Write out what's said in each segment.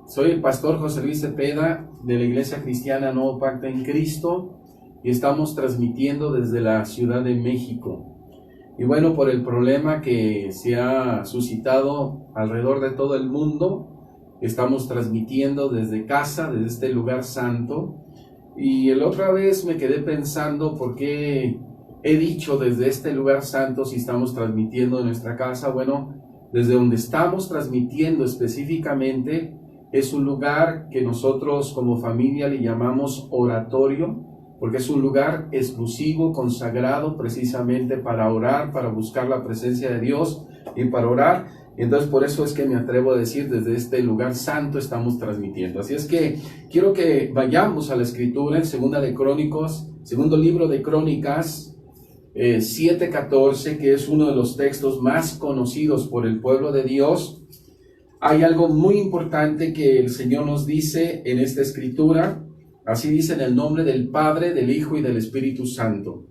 Soy el pastor José Luis Cepeda de la Iglesia Cristiana Nuevo Pacto en Cristo y estamos transmitiendo desde la Ciudad de México. Y bueno, por el problema que se ha suscitado alrededor de todo el mundo, estamos transmitiendo desde casa, desde este lugar santo. Y la otra vez me quedé pensando por qué he dicho desde este lugar santo si estamos transmitiendo en nuestra casa. Bueno, desde donde estamos transmitiendo específicamente es un lugar que nosotros como familia le llamamos oratorio, porque es un lugar exclusivo, consagrado precisamente para orar, para buscar la presencia de Dios y para orar. Entonces por eso es que me atrevo a decir desde este lugar santo estamos transmitiendo. Así es que quiero que vayamos a la escritura en segundo libro de Crónicas 7:14, que es uno de los textos más conocidos por el pueblo de Dios. Hay algo muy importante que el Señor nos dice en esta escritura. Así dice: en el nombre del Padre, del Hijo y del Espíritu Santo.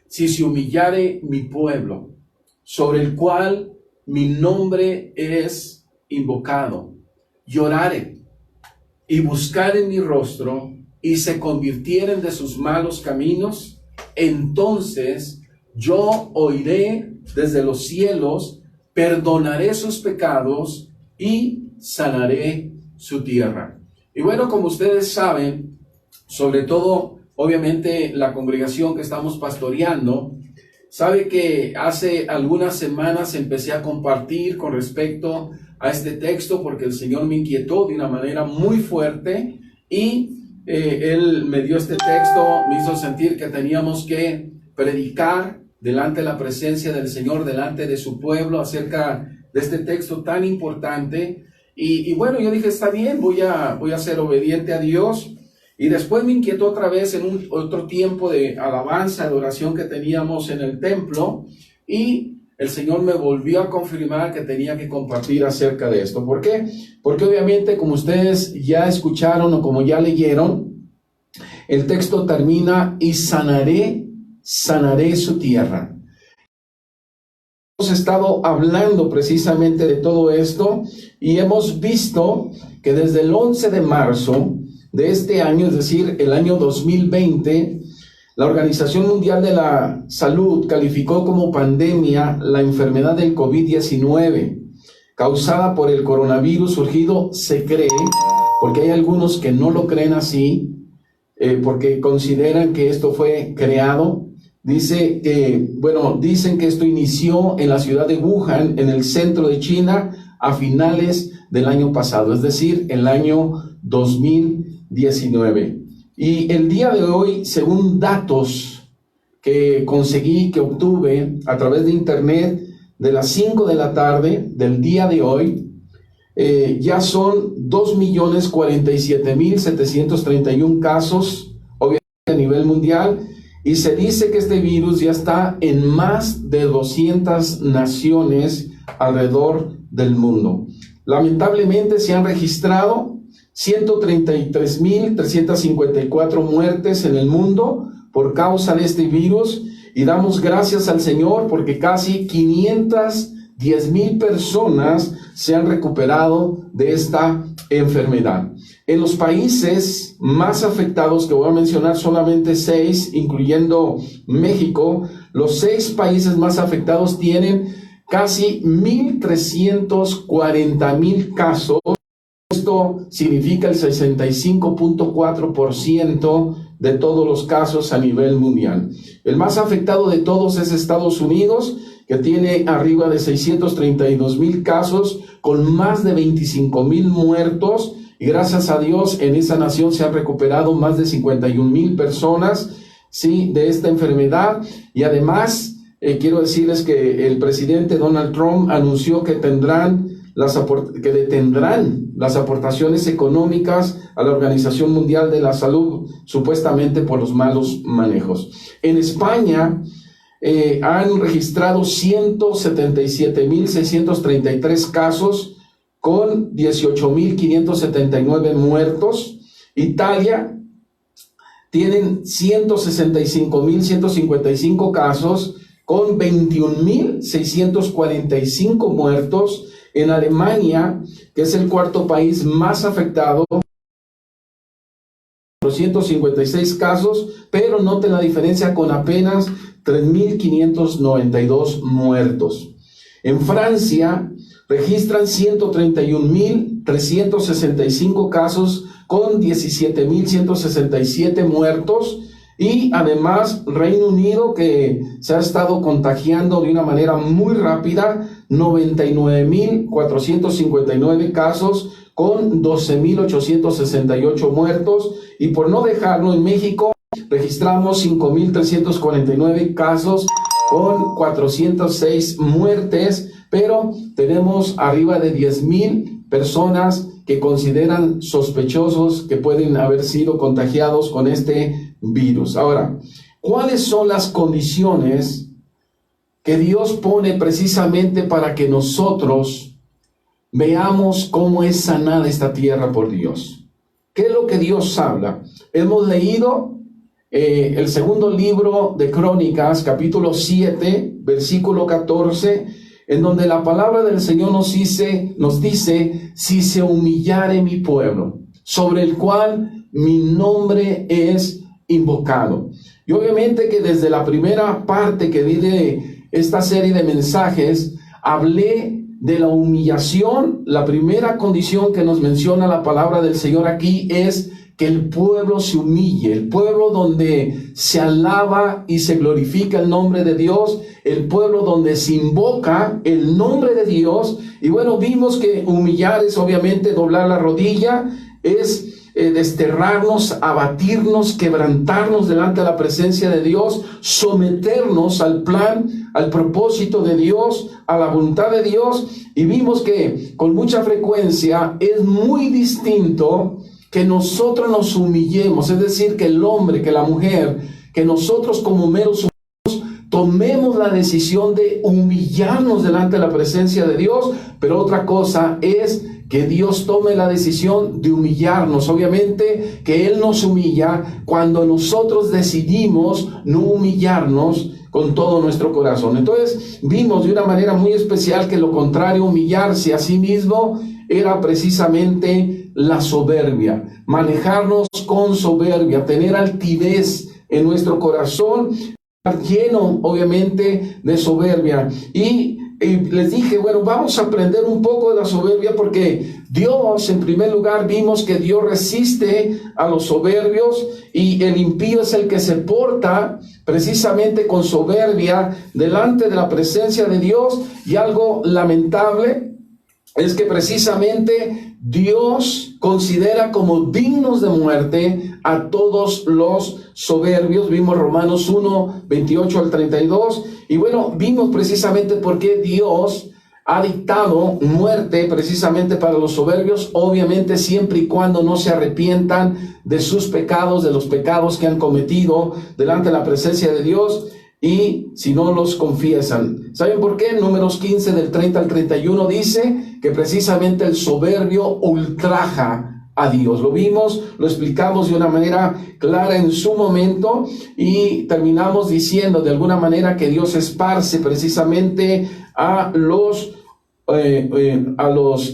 Si se humillare mi pueblo, sobre el cual mi nombre es invocado, llorare y buscaren mi rostro y se convirtieren de sus malos caminos, entonces yo oiré desde los cielos, perdonaré sus pecados y sanaré su tierra. Y bueno, como ustedes saben, sobre todo, obviamente, la congregación que estamos pastoreando, sabe que hace algunas semanas empecé a compartir con respecto a este texto porque el Señor me inquietó de una manera muy fuerte y Él me dio este texto, me hizo sentir que teníamos que predicar delante de la presencia del Señor, delante de su pueblo, acerca de este texto tan importante. Y bueno, yo dije, está bien, voy a ser obediente a Dios. Y después me inquietó otra vez en otro tiempo de alabanza, de oración que teníamos en el templo, y el Señor me volvió a confirmar que tenía que compartir acerca de esto. ¿Por qué? Porque obviamente, como ustedes ya escucharon o como ya leyeron, el texto termina: y sanaré su tierra. Hemos estado hablando precisamente de todo esto y hemos visto que desde el 11 de marzo de este año, es decir, el año 2020, la Organización Mundial de la Salud calificó como pandemia la enfermedad del COVID-19, causada por el coronavirus surgido, se cree, porque hay algunos que no lo creen así, porque consideran que esto fue creado. Dicen que esto inició en la ciudad de Wuhan, en el centro de China, a finales del año pasado, es decir, el año 2019. Y el día de hoy, según datos que obtuve a través de internet, de las 5 de la tarde del día de hoy, ya son 2.047.731 casos, obviamente a nivel mundial, y se dice que este virus ya está en más de 200 naciones alrededor del mundo. Lamentablemente se han registrado 133.354 muertes en el mundo por causa de este virus, y damos gracias al Señor porque casi 510,000 personas se han recuperado de esta enfermedad. En los países más afectados, que voy a mencionar solamente 6, incluyendo México, los 6 países más afectados tienen casi 1.340,000 casos. Esto significa el 65.4% de todos los casos a nivel mundial. El más afectado de todos es Estados Unidos, que tiene arriba de 632,000 casos, con más de 25,000 muertos. Y gracias a Dios, en esa nación se han recuperado más de 51,000 personas, ¿sí?, de esta enfermedad. Y además, quiero decirles que el presidente Donald Trump anunció que detendrán las aportaciones económicas a la Organización Mundial de la Salud, supuestamente por los malos manejos. En España han registrado 177,633 casos, con 18,579 muertos. Italia tienen 165,155 casos, con 21,645 muertos. En Alemania, que es el cuarto país más afectado, 456 casos, pero noten la diferencia con apenas 3.592 muertos. En Francia registran 131.365 casos con 17.167 muertos. Y además Reino Unido, que se ha estado contagiando de una manera muy rápida, 99.459 casos con 12.868 muertos. Y por no dejarlo, en México registramos 5.349 casos con 406 muertes, pero tenemos arriba de 10.000 personas que consideran sospechosos que pueden haber sido contagiados con este virus. Ahora, ¿cuáles son las condiciones que Dios pone precisamente para que nosotros veamos cómo es sanada esta tierra por Dios? ¿Qué es lo que Dios habla? Hemos leído el segundo libro de Crónicas, capítulo 7, versículo 14, en donde la palabra del Señor nos dice, si se humillare mi pueblo, sobre el cual mi nombre es invocado. Y obviamente que desde la primera parte que di de esta serie de mensajes, hablé de la humillación. La primera condición que nos menciona la palabra del Señor aquí es que el pueblo se humille, el pueblo donde se alaba y se glorifica el nombre de Dios, el pueblo donde se invoca el nombre de Dios. Y bueno, vimos que humillar es obviamente doblar la rodilla, es desterrarnos, abatirnos, quebrantarnos delante de la presencia de Dios, someternos al plan, al propósito de Dios, a la voluntad de Dios. Y vimos que con mucha frecuencia es muy distinto que nosotros nos humillemos, es decir, que el hombre, que la mujer, que nosotros como meros humanos tomemos la decisión de humillarnos delante de la presencia de Dios, pero otra cosa es que Dios tome la decisión de humillarnos. Obviamente que Él nos humilla cuando nosotros decidimos no humillarnos con todo nuestro corazón. Entonces vimos de una manera muy especial que lo contrario, humillarse a sí mismo, era precisamente la soberbia, manejarnos con soberbia, tener altivez en nuestro corazón, lleno obviamente de soberbia. Y les dije, bueno, vamos a aprender un poco de la soberbia, porque Dios, en primer lugar, vimos que Dios resiste a los soberbios, y el impío es el que se porta precisamente con soberbia delante de la presencia de Dios. Y algo lamentable es que precisamente Dios considera como dignos de muerte a todos los soberbios. Vimos Romanos 1, 28 al 32. Y bueno, vimos precisamente por qué Dios ha dictado muerte precisamente para los soberbios, obviamente siempre y cuando no se arrepientan de sus pecados, de los pecados que han cometido delante de la presencia de Dios, y si no los confiesan. ¿Saben por qué? Números 15 del 30 al 31 dice que precisamente el soberbio ultraja a Dios. Lo vimos, lo explicamos de una manera clara en su momento, y terminamos diciendo de alguna manera que Dios esparce precisamente a los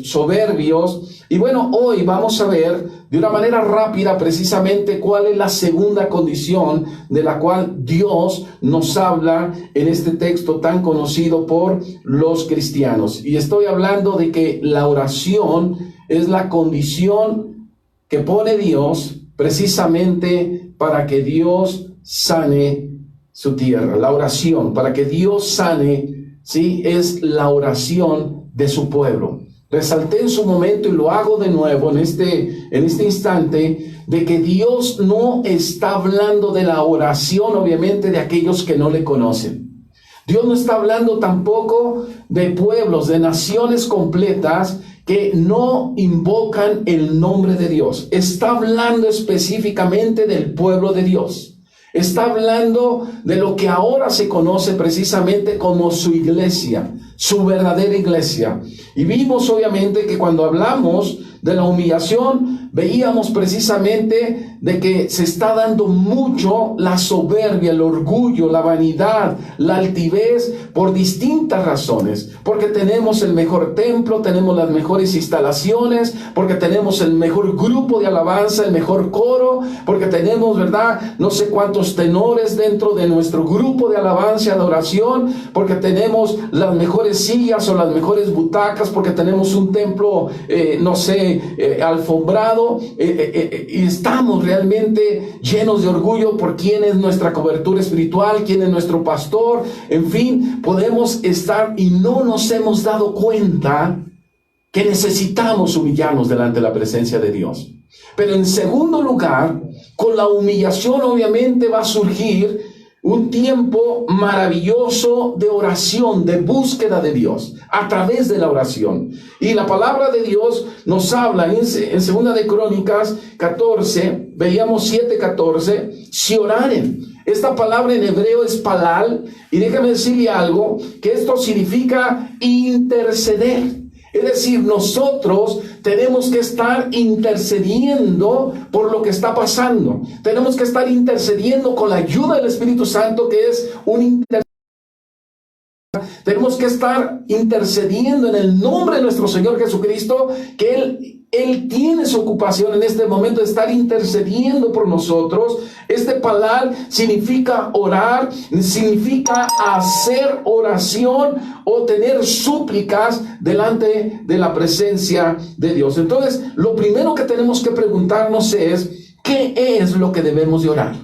soberbios. Y bueno, hoy vamos a ver de una manera rápida precisamente cuál es la segunda condición de la cual Dios nos habla en este texto tan conocido por los cristianos. Y estoy hablando de que la oración es la condición que pone Dios precisamente para que Dios sane su tierra. La oración, para que Dios sane, ¿sí?, es la oración de su pueblo. Resalté en su momento, y lo hago de nuevo en este instante, de que Dios no está hablando de la oración, obviamente, de aquellos que no le conocen. Dios no está hablando tampoco de pueblos, de naciones completas que no invocan el nombre de Dios. Está hablando específicamente del pueblo de Dios. Está hablando de lo que ahora se conoce precisamente como su iglesia, su verdadera iglesia. Y vimos obviamente que cuando hablamos de la humillación, veíamos precisamente de que se está dando mucho la soberbia, el orgullo, la vanidad, la altivez, por distintas razones. Porque tenemos el mejor templo, tenemos las mejores instalaciones, porque tenemos el mejor grupo de alabanza, el mejor coro, porque tenemos, ¿verdad?, no sé cuántos tenores dentro de nuestro grupo de alabanza y adoración, porque tenemos las mejores sillas o las mejores butacas, porque tenemos un templo, alfombrado, y estamos realmente llenos de orgullo por quién es nuestra cobertura espiritual, quién es nuestro pastor. En fin, podemos estar y no nos hemos dado cuenta que necesitamos humillarnos delante de la presencia de Dios. Pero en segundo lugar, con la humillación obviamente va a surgir un tiempo maravilloso de oración, de búsqueda de Dios, a través de la oración. Y la palabra de Dios nos habla en 2 de Crónicas 14, veíamos 7:14, si oraren. Esta palabra en hebreo es palal, y déjame decirle algo, que esto significa interceder. Es decir, nosotros tenemos que estar intercediendo por lo que está pasando. Tenemos que estar intercediendo con la ayuda del Espíritu Santo, que es un intercesor. Tenemos que estar intercediendo en el nombre de nuestro Señor Jesucristo, que Él tiene su ocupación en este momento de estar intercediendo por nosotros. Este palal significa orar, significa hacer oración o tener súplicas delante de la presencia de Dios. Entonces, lo primero que tenemos que preguntarnos es, ¿qué es lo que debemos de orar?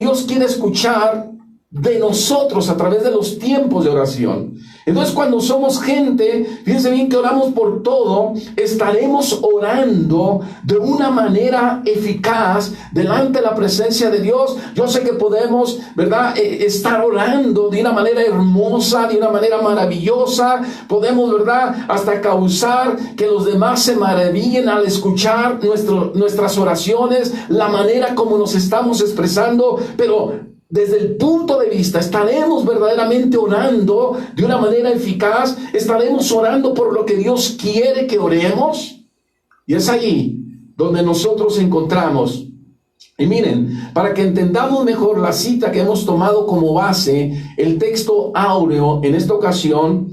Dios quiere escuchar de nosotros a través de los tiempos de oración. Entonces, cuando somos gente, fíjense bien que oramos por todo, estaremos orando de una manera eficaz delante de la presencia de Dios. Yo sé que podemos, ¿verdad?, estar orando de una manera hermosa, de una manera maravillosa. Podemos, ¿verdad?, hasta causar que los demás se maravillen al escuchar nuestras oraciones, la manera como nos estamos expresando, pero desde el punto de vista, ¿estaremos verdaderamente orando de una manera eficaz? ¿Estaremos orando por lo que Dios quiere que oremos? Y es allí donde nosotros encontramos. Y miren, para que entendamos mejor la cita que hemos tomado como base, el texto áureo en esta ocasión,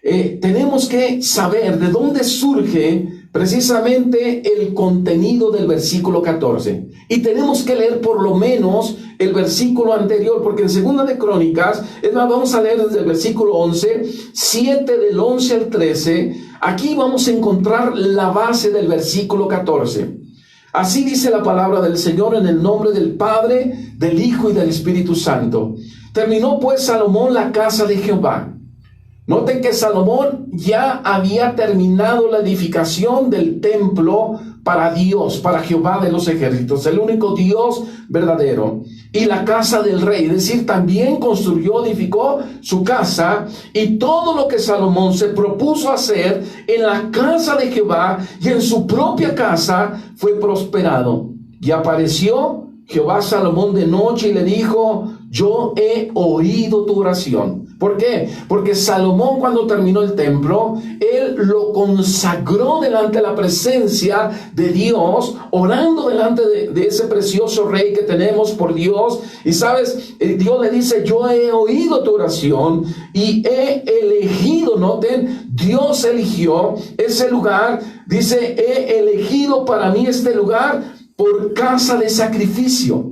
tenemos que saber de dónde surge precisamente el contenido del versículo 14. Y tenemos que leer por lo menos el versículo anterior, porque en 2 de Crónicas, es más, vamos a leer desde el versículo 11, 7 del 11 al 13, aquí vamos a encontrar la base del versículo 14. Así dice la palabra del Señor en el nombre del Padre, del Hijo y del Espíritu Santo. Terminó pues Salomón la casa de Jehová. Noten que Salomón ya había terminado la edificación del templo para Dios, para Jehová de los ejércitos, el único Dios verdadero, y la casa del rey, es decir, también construyó, edificó su casa, y todo lo que Salomón se propuso hacer en la casa de Jehová y en su propia casa fue prosperado. Y apareció Jehová a Salomón de noche y le dijo: yo he oído tu oración. ¿Por qué? Porque Salomón, cuando terminó el templo, él lo consagró delante de la presencia de Dios, orando delante de ese precioso rey que tenemos por Dios. Y sabes, Dios le dice: yo he oído tu oración y he elegido, noten, Dios eligió ese lugar, dice, he elegido para mí este lugar por casa de sacrificio.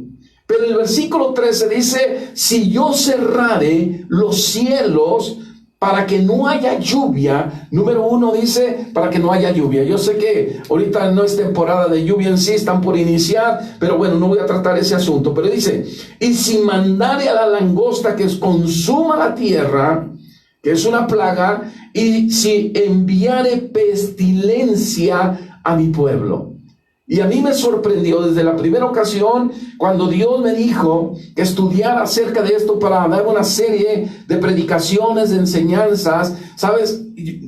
Pero el versículo 13 dice: si yo cerrare los cielos para que no haya lluvia. Número 1 dice, para que no haya lluvia. Yo sé que ahorita no es temporada de lluvia en sí, están por iniciar, pero bueno, no voy a tratar ese asunto. Pero dice: y si mandare a la langosta que consuma la tierra, que es una plaga, y si enviare pestilencia a mi pueblo. Y a mí me sorprendió desde la primera ocasión cuando Dios me dijo que estudiara acerca de esto para dar una serie de predicaciones, de enseñanzas. ¿Sabes?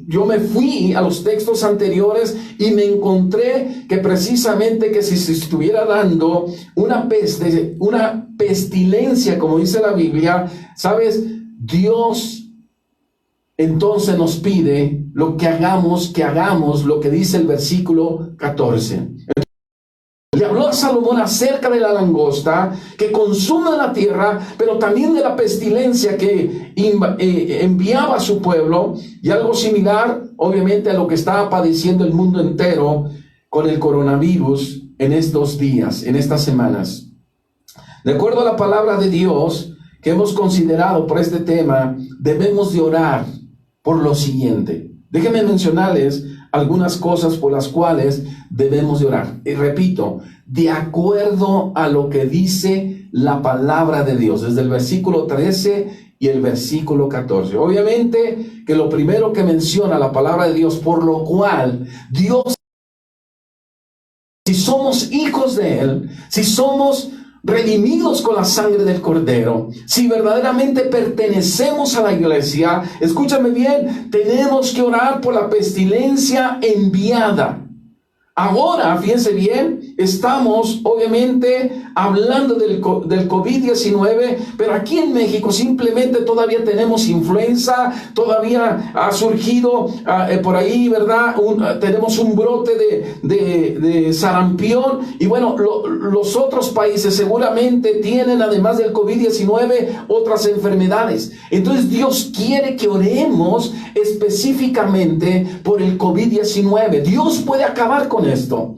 Yo me fui a los textos anteriores y me encontré que precisamente que si se estuviera dando una peste, una pestilencia, como dice la Biblia, ¿sabes? Dios entonces nos pide que hagamos lo que dice el versículo 14. Le habló a Salomón acerca de la langosta que consume la tierra, pero también de la pestilencia que enviaba a su pueblo, y algo similar, obviamente, a lo que estaba padeciendo el mundo entero con el coronavirus en estos días, en estas semanas. De acuerdo a la palabra de Dios que hemos considerado por este tema, debemos de orar por lo siguiente. Déjenme mencionarles algunas cosas por las cuales debemos de orar. Y repito, de acuerdo a lo que dice la palabra de Dios, desde el versículo 13 y el versículo 14. Obviamente que lo primero que menciona la palabra de Dios, por lo cual Dios, si somos hijos de Él, si somos redimidos con la sangre del Cordero, si verdaderamente pertenecemos a la iglesia, escúchame bien, tenemos que orar por la pestilencia enviada. Ahora, fíjense bien, estamos obviamente hablando del COVID-19, pero aquí en México simplemente todavía tenemos influenza, todavía ha surgido por ahí, ¿verdad? Tenemos un brote de sarampión, y bueno, los otros países seguramente tienen, además del COVID-19, otras enfermedades. Entonces Dios quiere que oremos específicamente por el COVID-19. Dios puede acabar con esto.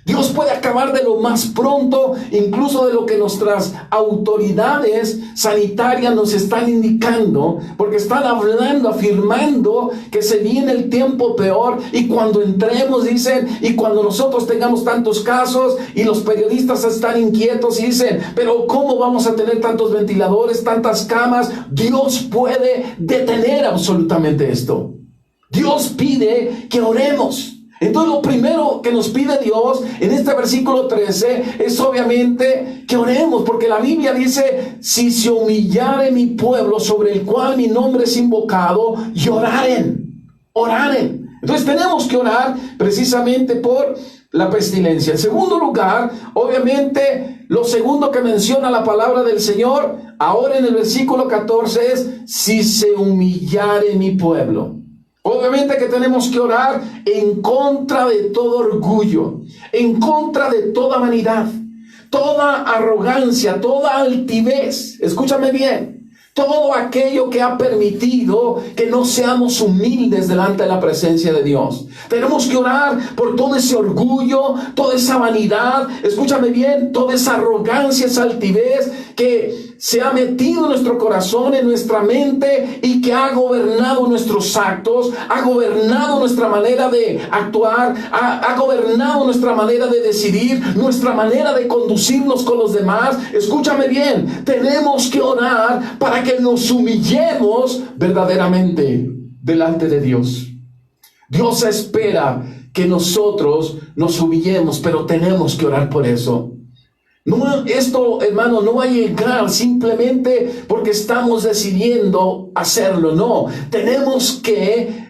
Dios puede acabar de lo más pronto, incluso de lo que nuestras autoridades sanitarias nos están indicando, porque están hablando, afirmando que se viene el tiempo peor, y cuando entremos, dicen, y cuando nosotros tengamos tantos casos, y los periodistas están inquietos y dicen, pero ¿cómo vamos a tener tantos ventiladores, tantas camas? Dios puede detener absolutamente esto. Dios pide que oremos. Entonces lo primero que nos pide Dios en este versículo 13 es obviamente que oremos, porque la Biblia dice, si se humillare mi pueblo sobre el cual mi nombre es invocado, y oraren. Entonces tenemos que orar precisamente por la pestilencia. En segundo lugar, obviamente, lo segundo que menciona la palabra del Señor ahora en el versículo 14 es, si se humillare mi pueblo. Obviamente que tenemos que orar en contra de todo orgullo, en contra de toda vanidad, toda arrogancia, toda altivez. Escúchame bien, todo aquello que ha permitido que no seamos humildes delante de la presencia de Dios. Tenemos que orar por todo ese orgullo, toda esa vanidad, escúchame bien, toda esa arrogancia, esa altivez que se ha metido en nuestro corazón, en nuestra mente, y que ha gobernado nuestros actos, ha gobernado nuestra manera de actuar, ha gobernado nuestra manera de decidir, nuestra manera de conducirnos con los demás. Escúchame bien, tenemos que orar para que nos humillemos verdaderamente delante de Dios. Dios espera que nosotros nos humillemos, pero tenemos que orar por eso. No, esto, hermano, no va a llegar simplemente porque estamos decidiendo hacerlo. No, tenemos que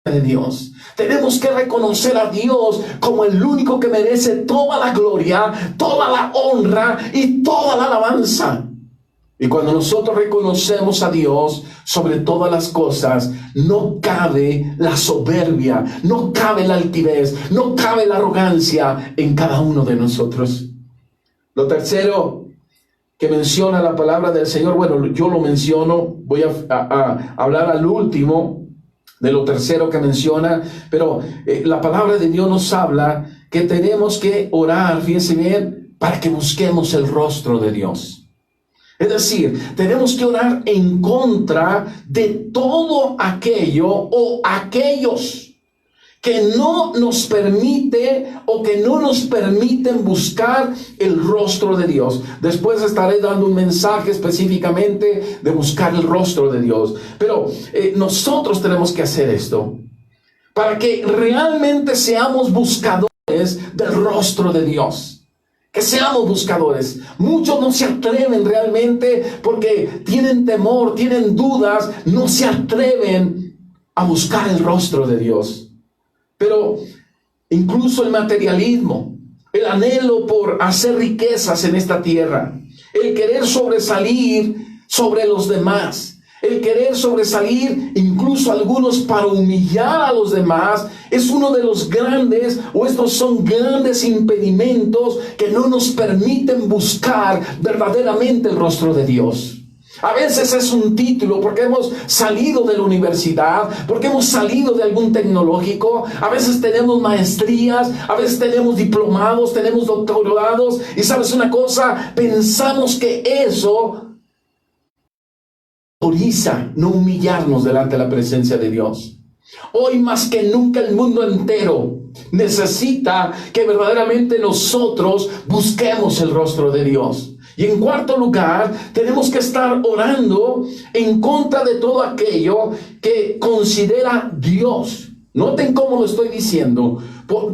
de Dios. Tenemos que reconocer a Dios como el único que merece toda la gloria, toda la honra y toda la alabanza. Y cuando nosotros reconocemos a Dios sobre todas las cosas, no cabe la soberbia, no cabe la altivez, no cabe la arrogancia en cada uno de nosotros. Lo tercero que menciona la palabra del Señor, bueno, yo lo menciono, voy a hablar al último de lo tercero que menciona, pero la palabra de Dios nos habla que tenemos que orar, fíjense bien, para que busquemos el rostro de Dios. Es decir, tenemos que orar en contra de todo aquello o aquellos que no nos permite o que no nos permiten buscar el rostro de Dios. Después estaré dando un mensaje específicamente de buscar el rostro de Dios. Pero nosotros tenemos que hacer esto para que realmente seamos buscadores del rostro de Dios. Que seamos buscadores. Muchos no se atreven realmente porque tienen temor, tienen dudas, no se atreven a buscar el rostro de Dios. Pero incluso el materialismo, el anhelo por hacer riquezas en esta tierra, el querer sobresalir sobre los demás, el querer sobresalir, incluso algunos para humillar a los demás, es uno de los grandes, o estos son grandes impedimentos que no nos permiten buscar verdaderamente el rostro de Dios. A veces es un título porque hemos salido de la universidad, porque hemos salido de algún tecnológico, a veces tenemos maestrías, a veces tenemos diplomados, tenemos doctorados, y ¿sabes una cosa? Pensamos que eso autoriza no humillarnos delante de la presencia de Dios. Hoy más que nunca el mundo entero necesita que verdaderamente nosotros busquemos el rostro de Dios. Y en cuarto lugar, tenemos que estar orando en contra de todo aquello que considera Dios. Noten cómo lo estoy diciendo.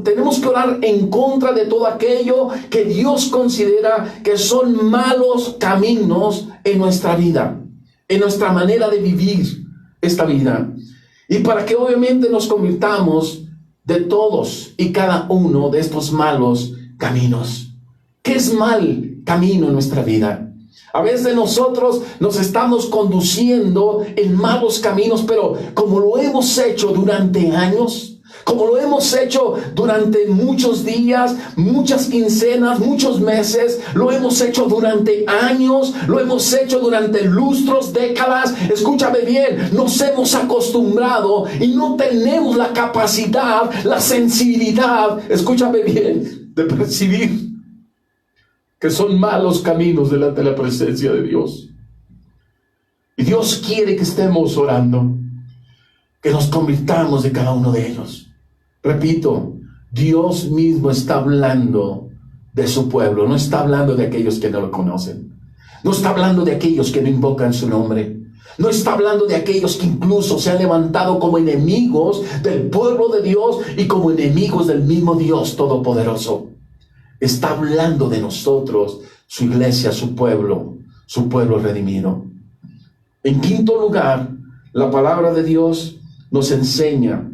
Tenemos que orar en contra de todo aquello que Dios considera que son malos caminos en nuestra vida, en nuestra manera de vivir esta vida. Y para que obviamente nos convirtamos de todos y cada uno de estos malos caminos. ¿Qué es mal camino en nuestra vida? A veces nosotros nos estamos conduciendo en malos caminos, pero como lo hemos hecho durante años, como lo hemos hecho durante muchos días, muchas quincenas, muchos meses, lo hemos hecho durante años, lo hemos hecho durante lustros, décadas. Escúchame bien, nos hemos acostumbrado y no tenemos la capacidad, la sensibilidad, escúchame bien, de percibir que son malos caminos delante de la presencia de Dios. Y Dios quiere que estemos orando, que nos convirtamos de cada uno de ellos. Repito, Dios mismo está hablando de su pueblo, no está hablando de aquellos que no lo conocen. No está hablando de aquellos que no invocan su nombre. No está hablando de aquellos que incluso se han levantado como enemigos del pueblo de Dios y como enemigos del mismo Dios Todopoderoso. Está hablando de nosotros, su iglesia, su pueblo redimido. En quinto lugar, la palabra de Dios nos enseña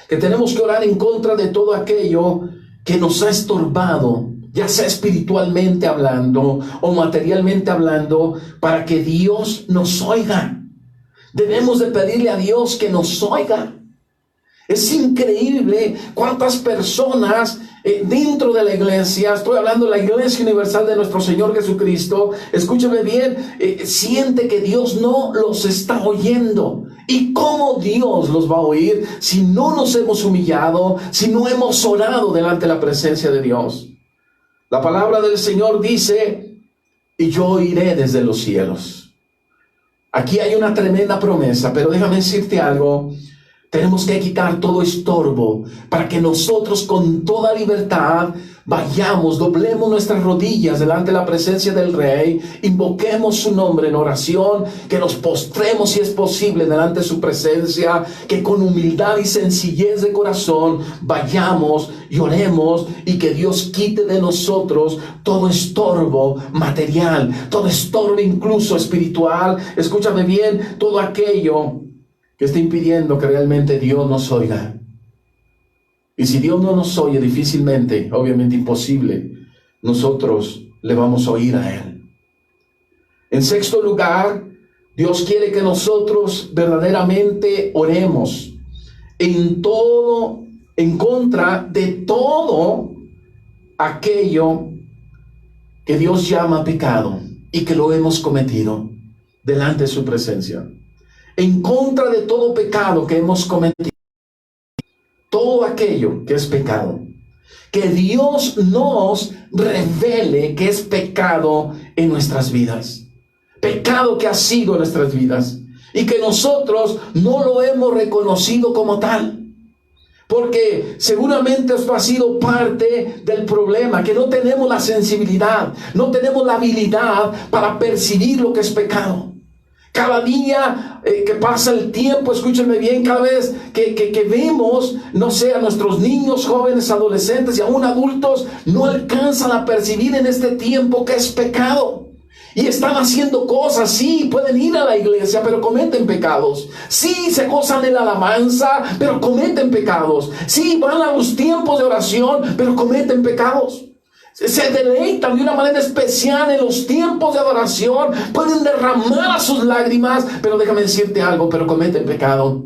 que tenemos que orar en contra de todo aquello que nos ha estorbado, ya sea espiritualmente hablando o materialmente hablando, para que Dios nos oiga. Debemos de pedirle a Dios que nos oiga. Es increíble cuántas personas dentro de la iglesia, estoy hablando de la iglesia universal de nuestro Señor Jesucristo, escúchame bien, siente que Dios no los está oyendo. ¿Y cómo Dios los va a oír si no nos hemos humillado, si no hemos orado delante de la presencia de Dios? La palabra del Señor dice, y yo oiré desde los cielos. Aquí hay una tremenda promesa, pero déjame decirte algo. Tenemos que quitar todo estorbo para que nosotros con toda libertad vayamos, doblemos nuestras rodillas delante de la presencia del Rey, invoquemos su nombre en oración, que nos postremos si es posible delante de su presencia, que con humildad y sencillez de corazón vayamos y oremos, y que Dios quite de nosotros todo estorbo material, todo estorbo incluso espiritual. Escúchame bien, todo aquello que está impidiendo que realmente Dios nos oiga. Y si Dios no nos oye, difícilmente, obviamente imposible, nosotros le vamos a oír a Él. En sexto lugar, Dios quiere que nosotros verdaderamente oremos en contra de todo aquello que Dios llama pecado y que lo hemos cometido delante de su presencia. En contra de todo pecado que hemos cometido, todo aquello que es pecado, que Dios nos revele que es pecado en nuestras vidas, pecado que ha sido en nuestras vidas, y que nosotros no lo hemos reconocido como tal, porque seguramente esto ha sido parte del problema, que no tenemos la sensibilidad, no tenemos la habilidad para percibir lo que es pecado. Cada día que pasa el tiempo, escúchenme bien, cada vez que vemos, no sé, a nuestros niños, jóvenes, adolescentes y aún adultos, no alcanzan a percibir en este tiempo que es pecado. Y están haciendo cosas, sí, pueden ir a la iglesia, pero cometen pecados. Sí, se gozan en la alabanza, pero cometen pecados. Sí, van a los tiempos de oración, pero cometen pecados. se deleitan de una manera especial en los tiempos de adoración, pueden derramar sus lágrimas, pero déjame decirte algo, pero cometen pecado.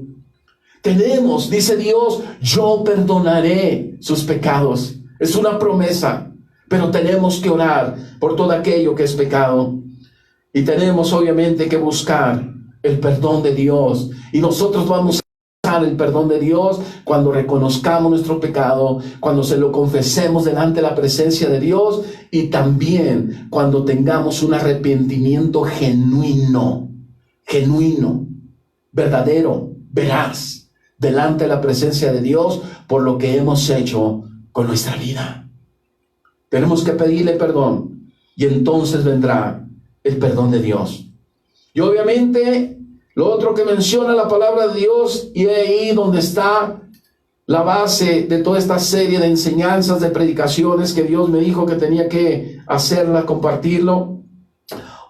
Tenemos, dice Dios, yo perdonaré sus pecados. Es una promesa, pero tenemos que orar por todo aquello que es pecado. Y tenemos obviamente que buscar el perdón de Dios. Y nosotros vamos a buscar el perdón de Dios cuando reconozcamos nuestro pecado, cuando se lo confesemos delante de la presencia de Dios, y también cuando tengamos un arrepentimiento genuino, verdadero, veraz, delante de la presencia de Dios por lo que hemos hecho con nuestra vida. Tenemos que pedirle perdón y entonces vendrá el perdón de Dios. Y obviamente lo otro que menciona la palabra de Dios, y ahí donde está la base de toda esta serie de enseñanzas, de predicaciones que Dios me dijo que tenía que hacerla, compartirlo.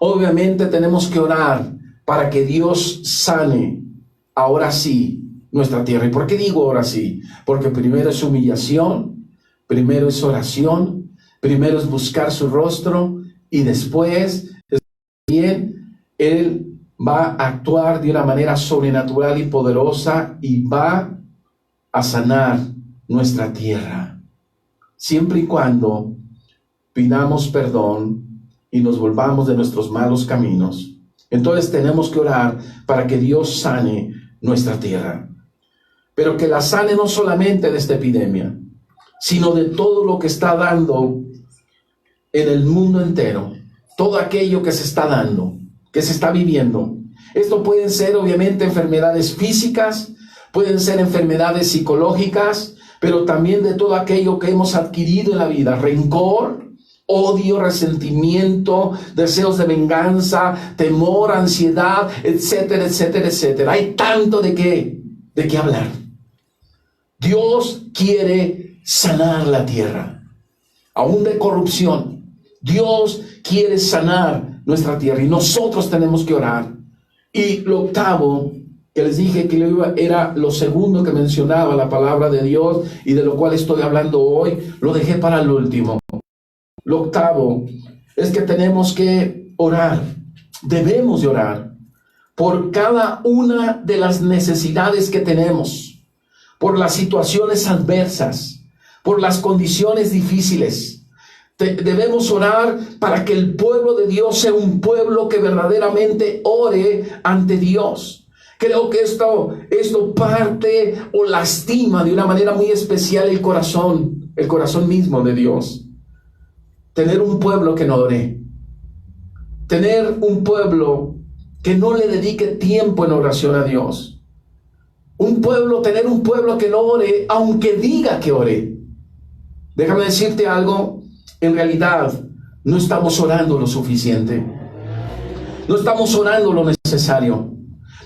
Obviamente tenemos que orar para que Dios sane ahora sí nuestra tierra. ¿Y por qué digo ahora sí? Porque primero es humillación, primero es oración, primero es buscar su rostro, y después también Él va a actuar de una manera sobrenatural y poderosa y va a sanar nuestra tierra. Siempre y cuando pidamos perdón y nos volvamos de nuestros malos caminos. Entonces tenemos que orar para que Dios sane nuestra tierra. Pero que la sane no solamente de esta epidemia, sino de todo lo que está dando en el mundo entero. Todo aquello que se está dando, que se está viviendo. Esto pueden ser obviamente enfermedades físicas, pueden ser enfermedades psicológicas, pero también de todo aquello que hemos adquirido en la vida. Rencor, odio, resentimiento, deseos de venganza, temor, ansiedad, etcétera, etcétera, etcétera. Hay tanto de qué hablar. Dios quiere sanar la tierra, aún de corrupción. Dios quiere sanar nuestra tierra y nosotros tenemos que orar. Y lo octavo, que les dije que era lo segundo que mencionaba la palabra de Dios y de lo cual estoy hablando hoy, lo dejé para el último. Lo octavo es que tenemos que orar, debemos de orar por cada una de las necesidades que tenemos, por las situaciones adversas, por las condiciones difíciles. Debemos orar para que el pueblo de Dios sea un pueblo que verdaderamente ore ante Dios. Creo que esto parte o lastima de una manera muy especial el corazón mismo de Dios. Tener un pueblo que no ore. Tener un pueblo que no le dedique tiempo en oración a Dios. Tener un pueblo que no ore, aunque diga que ore. Déjame decirte algo, en realidad no estamos orando lo suficiente. No estamos orando lo necesario.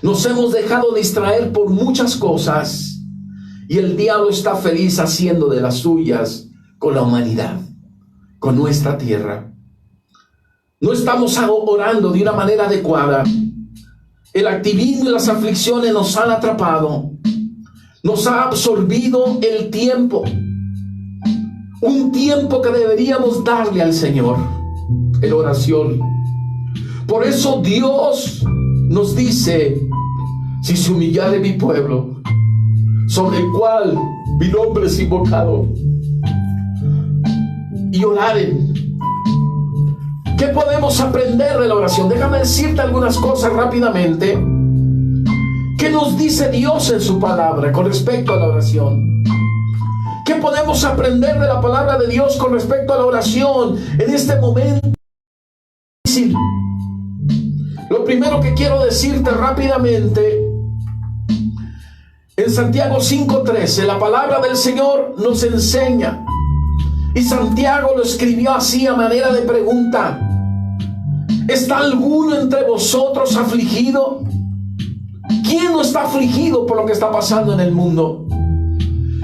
Nos hemos dejado distraer por muchas cosas y el diablo está feliz haciendo de las suyas con la humanidad, con nuestra tierra. No estamos orando de una manera adecuada. El activismo y las aflicciones nos han atrapado. Nos ha absorbido el tiempo. Un tiempo que deberíamos darle al Señor en oración. Por eso Dios nos dice: si se humillare mi pueblo, sobre el cual mi nombre es invocado, y oraren. ¿Qué podemos aprender de la oración? Déjame decirte algunas cosas rápidamente. ¿Qué nos dice Dios en su palabra con respecto a la oración? ¿Qué podemos aprender de la palabra de Dios con respecto a la oración en este momento difícil? Lo primero que quiero decirte rápidamente, en Santiago 5:13, la palabra del Señor nos enseña, y Santiago lo escribió así a manera de pregunta: ¿está alguno entre vosotros afligido? ¿Quién no está afligido por lo que está pasando en el mundo?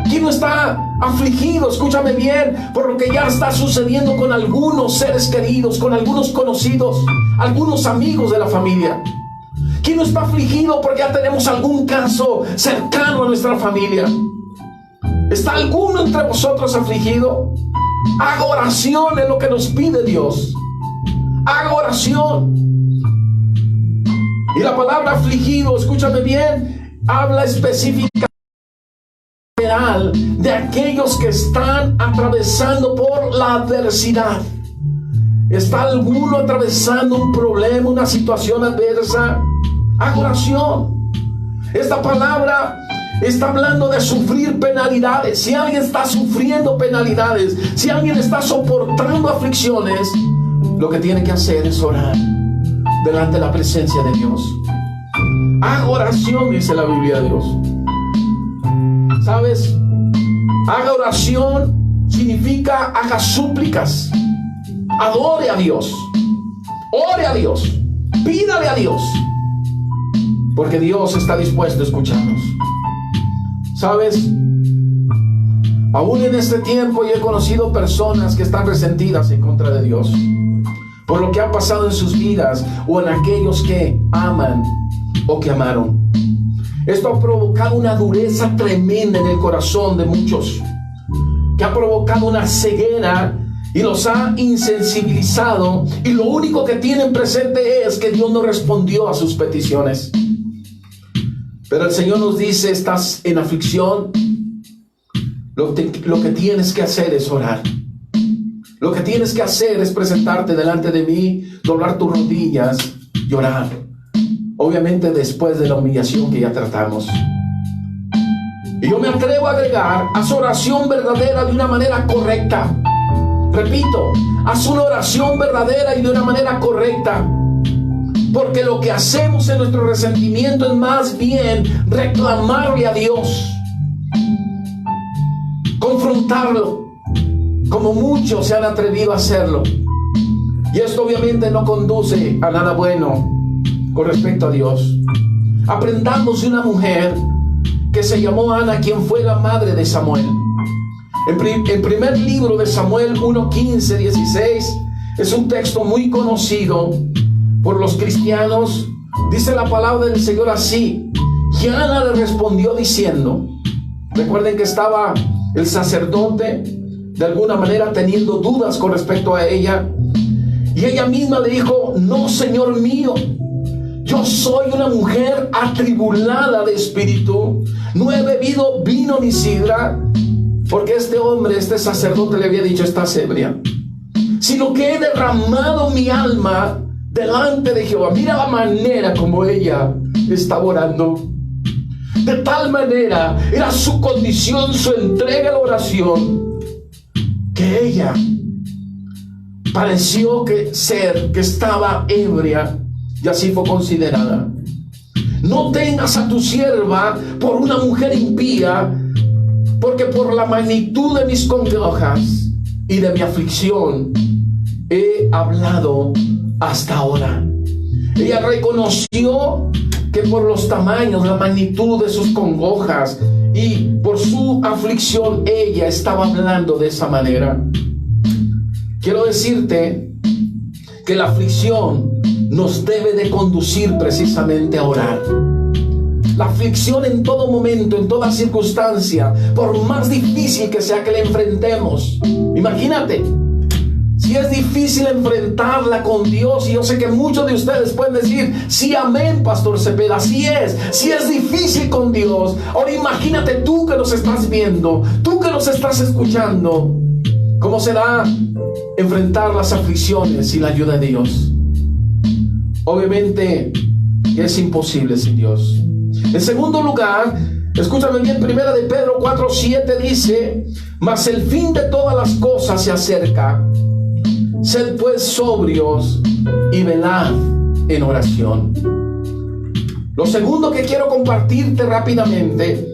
¿Quién no está afligido, escúchame bien, por lo que ya está sucediendo con algunos seres queridos, con algunos conocidos, algunos amigos de la familia? ¿Quién no está afligido porque ya tenemos algún caso cercano a nuestra familia? ¿Está alguno entre vosotros afligido? Haga oración, es lo que nos pide Dios. Haga oración. Y la palabra afligido, escúchame bien, habla específicamente de aquellos que están atravesando por la adversidad. ¿Está alguno atravesando un problema, una situación adversa? Haga oración. Esta palabra está hablando de sufrir penalidades. Si alguien está sufriendo penalidades, si alguien está soportando aflicciones, lo que tiene que hacer es orar delante de la presencia de Dios. Haga oración, dice la Biblia de Dios. ¿Sabes? Haga oración significa haga súplicas. Adore a Dios. Ore a Dios. Pídale a Dios. Porque Dios está dispuesto a escucharnos. ¿Sabes? Aún en este tiempo yo he conocido personas que están resentidas en contra de Dios por lo que ha pasado en sus vidas o en aquellos que aman o que amaron. Esto ha provocado una dureza tremenda en el corazón de muchos, que ha provocado una ceguera y los ha insensibilizado, y lo único que tienen presente es que Dios no respondió a sus peticiones. Pero el Señor nos dice: estás en aflicción, lo que tienes que hacer es orar. Lo que tienes que hacer es presentarte delante de mí, doblar tus rodillas y orar. Obviamente después de la humillación que ya tratamos. Y yo me atrevo a agregar: haz oración verdadera de una manera correcta. Repito, haz una oración verdadera y de una manera correcta. Porque lo que hacemos en nuestro resentimiento es más bien reclamarle a Dios, confrontarlo, como muchos se han atrevido a hacerlo. Y esto obviamente no conduce a nada bueno con respecto a Dios. Aprendamos de una mujer que se llamó Ana, quien fue la madre de Samuel. En primer libro de Samuel 1:15, 16, es un texto muy conocido por los cristianos. Dice la palabra del Señor así: y Ana le respondió diciendo, recuerden que estaba el sacerdote de alguna manera teniendo dudas con respecto a ella, y ella misma le dijo: no, Señor mío, yo soy una mujer atribulada de espíritu, no he bebido vino ni sidra, porque este sacerdote le había dicho: estás ebria, sino que he derramado mi alma delante de Jehová. Mira la manera como ella estaba orando. De tal manera era su condición, su entrega a la oración, que ella pareció que estaba ebria, y así fue considerada. No tengas a tu sierva por una mujer impía, porque por la magnitud de mis congojas y de mi aflicción he hablado hasta ahora. Ella reconoció que por los tamaños, la magnitud de sus congojas y por su aflicción, ella estaba hablando de esa manera. Quiero decirte que la aflicción nos debe de conducir precisamente a orar. La aflicción en todo momento, en toda circunstancia, por más difícil que sea que la enfrentemos. Imagínate, si es difícil enfrentarla con Dios, y yo sé que muchos de ustedes pueden decir: sí, amén, Pastor Cepeda, así es. Si es difícil con Dios, ahora imagínate tú que nos estás viendo, tú que nos estás escuchando, ¿cómo será enfrentar las aflicciones sin la ayuda de Dios? Obviamente es imposible sin Dios. En segundo lugar, escúchame bien, primera de Pedro 4:7 dice: mas el fin de todas las cosas se acerca. Sed pues sobrios y velad en oración. Lo segundo que quiero compartirte rápidamente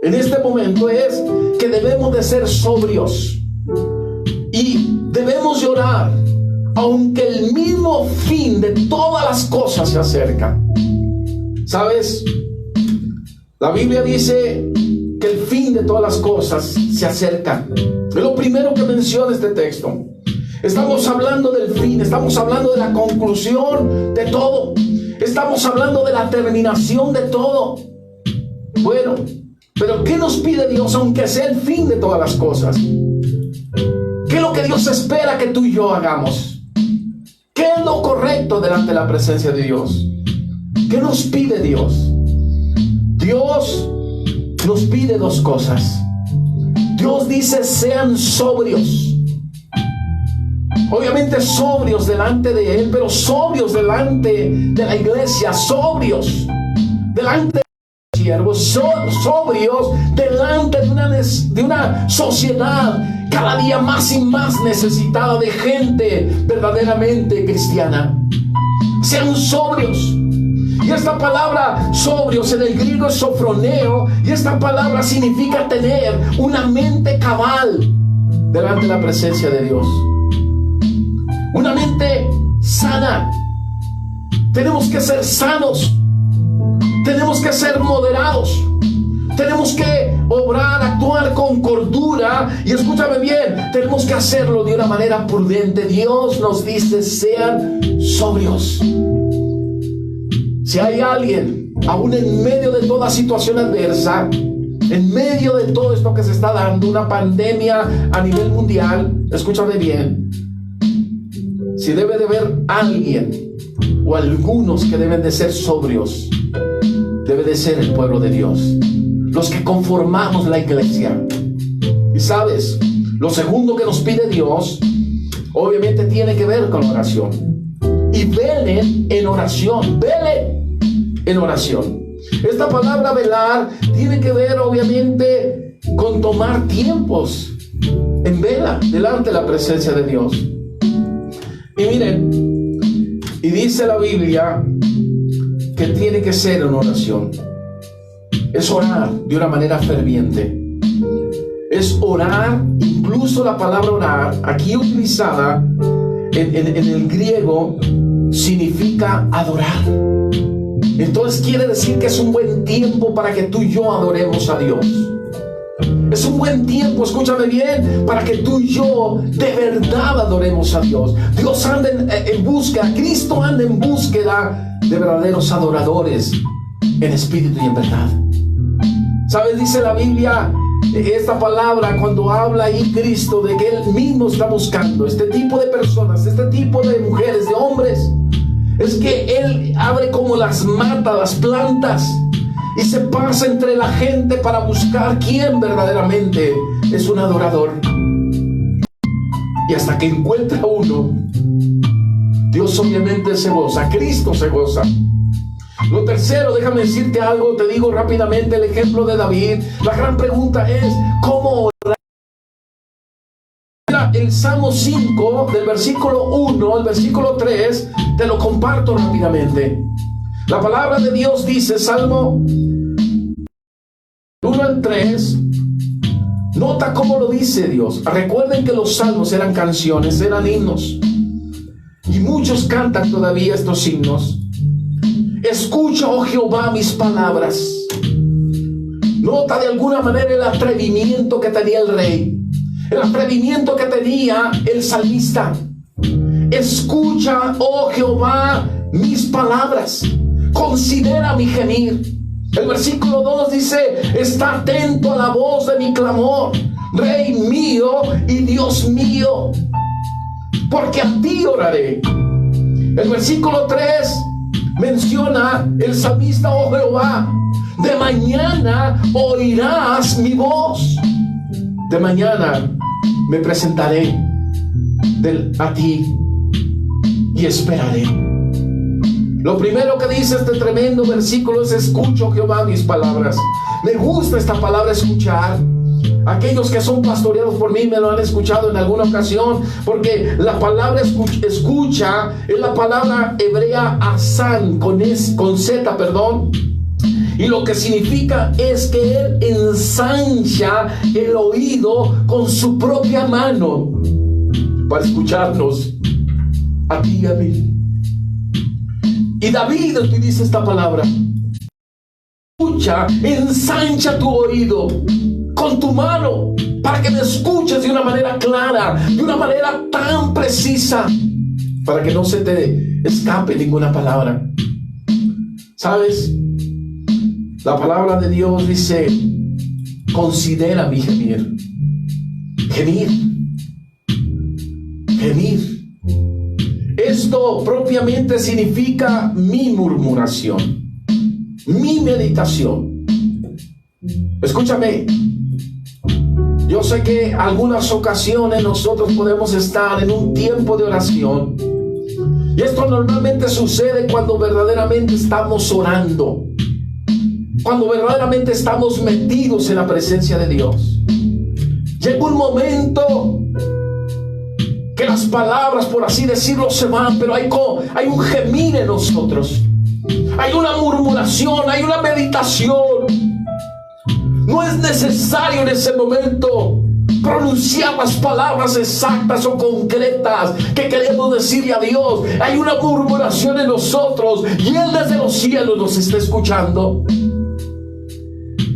en este momento es que debemos de ser sobrios y debemos de orar, aunque el mismo fin de todas las cosas se acerca. ¿Sabes? La Biblia dice que el fin de todas las cosas se acerca. Es lo primero que menciona este texto. Estamos hablando del fin, estamos hablando de la conclusión de todo, estamos hablando de la terminación de todo. Bueno, pero ¿qué nos pide Dios aunque sea el fin de todas las cosas? ¿Qué es lo que Dios espera que tú y yo hagamos? ¿Qué es lo correcto delante de la presencia de Dios? ¿Qué nos pide Dios? Dios nos pide dos cosas. Dios dice: sean sobrios. Obviamente sobrios delante de Él, pero sobrios delante de la iglesia, sobrios delante de los siervos, sobrios delante de una sociedad cada día más y más necesitada de gente verdaderamente cristiana. Sean sobrios. Y esta palabra sobrios en el griego es sofroneo, y esta palabra significa tener una mente cabal delante de la presencia de Dios. Una mente sana. Tenemos que ser sanos. Tenemos que ser moderados. Tenemos que obrar, actuar con cordura. Y escúchame bien, tenemos que hacerlo de una manera prudente. Dios nos dice: sean sobrios. Si hay alguien, aún en medio de toda situación adversa, en medio de todo esto que se está dando, una pandemia a nivel mundial, escúchame bien, si debe de haber alguien o algunos que deben de ser sobrios, debe de ser el pueblo de Dios, los que conformamos la iglesia. Y sabes, lo segundo que nos pide Dios, obviamente tiene que ver con la oración. Y velen en oración, velen en oración. Esta palabra velar tiene que ver obviamente con tomar tiempos en vela delante de la presencia de Dios. Y miren, y dice la Biblia que tiene que ser en oración. Es orar de una manera ferviente. Es orar, incluso la palabra orar, aquí utilizada en el griego, significa adorar. Entonces quiere decir que es un buen tiempo para que tú y yo adoremos a Dios. Es un buen tiempo, escúchame bien, para que tú y yo de verdad adoremos a Dios. Dios anda en búsqueda, Cristo anda en búsqueda de verdaderos adoradores en espíritu y en verdad. ¿Sabes? Dice la Biblia, esta palabra, cuando habla ahí Cristo de que Él mismo está buscando este tipo de personas, este tipo de mujeres, de hombres, es que Él abre como las matas, las plantas, y se pasa entre la gente para buscar quién verdaderamente es un adorador. Y hasta que encuentra uno, Dios obviamente se goza, Cristo se goza. Lo tercero, déjame decirte algo, te digo rápidamente el ejemplo de David. La gran pregunta es, ¿cómo orar? El Salmo 5, del versículo 1 al versículo 3, te lo comparto rápidamente. La palabra de Dios dice, Salmo 1 al 3, nota cómo lo dice Dios. Recuerden que los salmos eran canciones, eran himnos, y muchos cantan todavía estos himnos. Escucha, oh Jehová, mis palabras. Nota de alguna manera el atrevimiento que tenía el rey, el atrevimiento que tenía el salmista. Escucha, oh Jehová, mis palabras. Considera mi gemir. El versículo 2 dice, está atento a la voz de mi clamor, Rey mío y Dios mío, porque a ti oraré. El versículo 3 menciona el salmista, oh Jehová, de mañana oirás mi voz. De mañana me presentaré a ti y esperaré. Lo primero que dice este tremendo versículo es, escucho, Jehová, mis palabras. Me gusta esta palabra escuchar. Aquellos que son pastoreados por mí me lo han escuchado en alguna ocasión, porque la palabra escucha es la palabra hebrea asan, con Z, perdón. Y lo que significa es que Él ensancha el oído con su propia mano para escucharnos a ti y a mí. Y David utiliza esta palabra. Escucha, ensancha tu oído con tu mano para que me escuches de una manera clara, de una manera tan precisa, para que no se te escape ninguna palabra. ¿Sabes? La palabra de Dios dice, considera mi gemir. Gemir. gemir. Esto propiamente significa mi murmuración, mi meditación. Escúchame, yo sé que en algunas ocasiones nosotros podemos estar en un tiempo de oración, y esto normalmente sucede cuando verdaderamente estamos orando, cuando verdaderamente estamos metidos en la presencia de Dios. Llega un momento que las palabras, por así decirlo, se van, pero hay un gemir en nosotros, hay una murmuración, hay una meditación. No es necesario en ese momento pronunciar las palabras exactas o concretas que queremos decirle a Dios. Hay una murmuración en nosotros y Él desde los cielos nos está escuchando.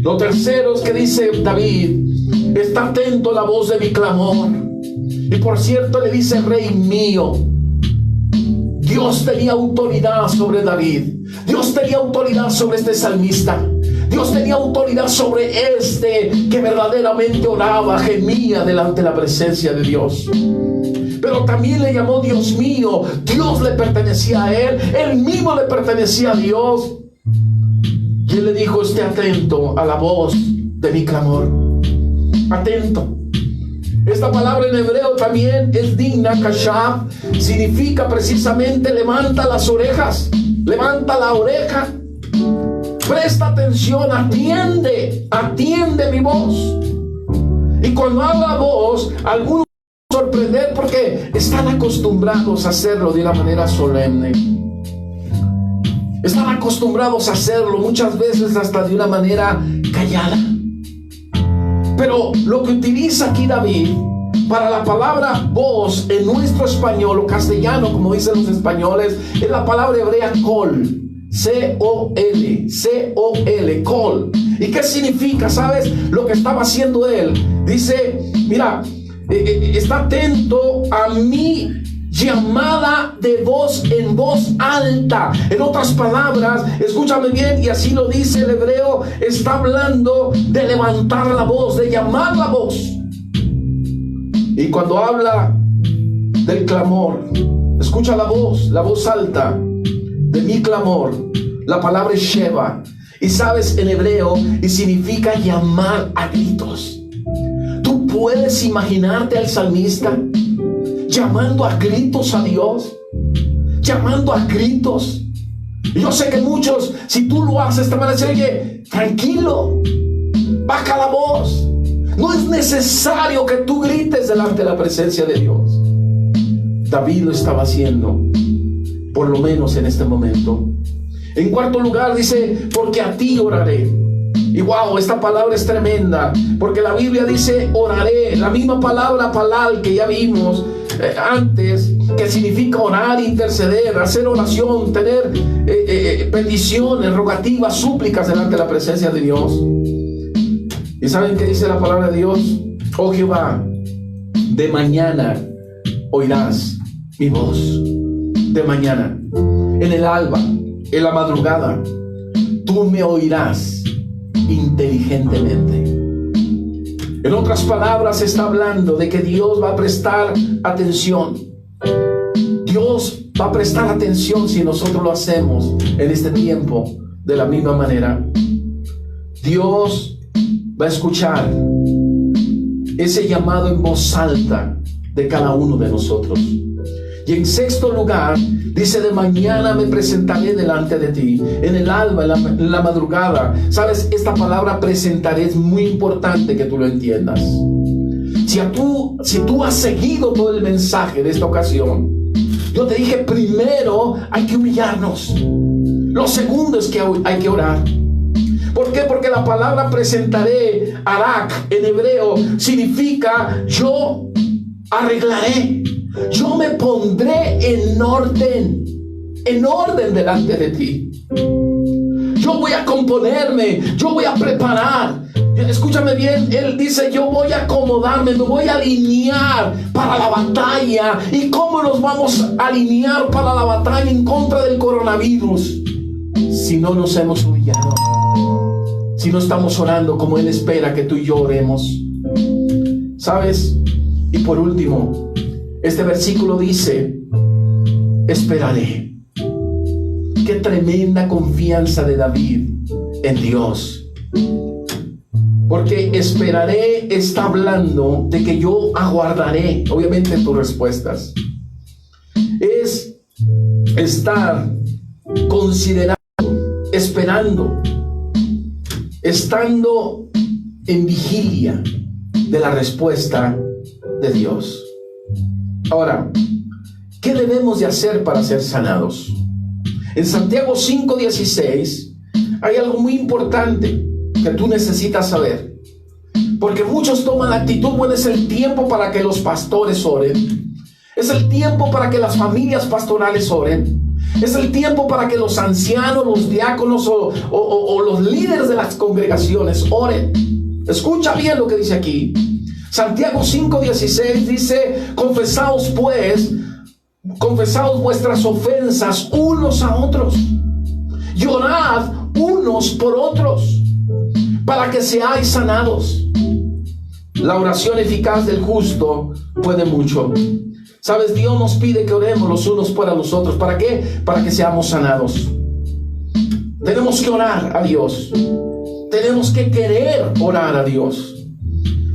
Lo tercero es que dice David: está atento a la voz de mi clamor. Y por cierto le dice: Rey mío. Dios tenía autoridad sobre David. Dios tenía autoridad sobre este salmista. Dios tenía autoridad sobre este que verdaderamente oraba, gemía delante de la presencia de Dios. Pero también le llamó Dios mío. Dios le pertenecía a él. Él mismo le pertenecía a Dios. Y él le dijo: esté atento a la voz de mi clamor. Atento. Esta palabra en hebreo también es digna, kashaf. Significa precisamente levanta las orejas. Levanta la oreja. Presta atención, atiende mi voz. Y cuando habla voz, algunos van a sorprender porque están acostumbrados a hacerlo de una manera solemne. Están acostumbrados a hacerlo muchas veces hasta de una manera callada. Pero lo que utiliza aquí David para la palabra voz en nuestro español o castellano, como dicen los españoles, es la palabra hebrea kol. C-O-L, call. ¿Y qué significa? ¿Sabes lo que estaba haciendo él? Dice: mira, está atento a mi llamada de voz en voz alta. En otras palabras, escúchame bien, y así lo dice el hebreo, está hablando de levantar la voz, de llamar la voz. Y cuando habla del clamor, escucha la voz alta de mi clamor. La palabra es Sheva, y sabes, en hebreo, y significa llamar a gritos. ¿Tú puedes imaginarte al salmista llamando a gritos a Dios? Llamando a gritos. Y yo sé que muchos, si tú lo haces, te van a decir: oye, tranquilo, baja la voz. No es necesario que tú grites delante de la presencia de Dios. David lo estaba haciendo, por lo menos en este momento. En cuarto lugar dice: porque a ti oraré. Y wow, esta palabra es tremenda, porque la Biblia dice oraré, la misma palabra palal que ya vimos antes, que significa orar, interceder, hacer oración, tener peticiones, rogativas, súplicas delante de la presencia de Dios. ¿Y saben qué dice la palabra de Dios? Oh Jehová, de mañana oirás mi voz. De mañana, en el alba, en la madrugada, tú me oirás inteligentemente. En otras palabras, está hablando de que Dios va a prestar atención. Dios va a prestar atención si nosotros lo hacemos en este tiempo de la misma manera. Dios va a escuchar ese llamado en voz alta de cada uno de nosotros. Y en sexto lugar, dice: de mañana me presentaré delante de ti, en el alba, en la madrugada. Sabes, esta palabra presentaré es muy importante que tú lo entiendas. Si tú has seguido todo el mensaje de esta ocasión, yo te dije: primero hay que humillarnos. Lo segundo es que hay que orar. ¿Por qué? Porque la palabra presentaré, arak, en hebreo, significa yo arreglaré. Yo me pondré en orden delante de ti. Yo voy a componerme, yo voy a preparar. Escúchame bien, él dice: yo voy a acomodarme, me voy a alinear para la batalla. ¿Y cómo nos vamos a alinear para la batalla en contra del coronavirus? Si no nos hemos humillado, si no estamos orando como Él espera que tú y yo oremos. ¿Sabes? Y por último, Este versículo dice, esperaré. Qué tremenda confianza de David en Dios. Porque esperaré está hablando de que yo aguardaré, obviamente, tus respuestas. Es estar considerando, esperando, estando en vigilia de la respuesta de Dios. Ahora, ¿qué debemos de hacer para ser sanados? En Santiago 5:16 hay algo muy importante que tú necesitas saber, porque muchos toman la actitud, bueno, es el tiempo para que los pastores oren, es el tiempo para que las familias pastorales oren, es el tiempo para que los ancianos, los diáconos o los líderes de las congregaciones oren. Escucha bien lo que dice aquí. Santiago 5:16 dice, confesaos vuestras ofensas unos a otros, y orad unos por otros, para que seáis sanados. La oración eficaz del justo puede mucho. Sabes, Dios nos pide que oremos los unos para los otros. ¿Para qué? Para que seamos sanados. Tenemos que orar a Dios. Tenemos que querer orar a Dios.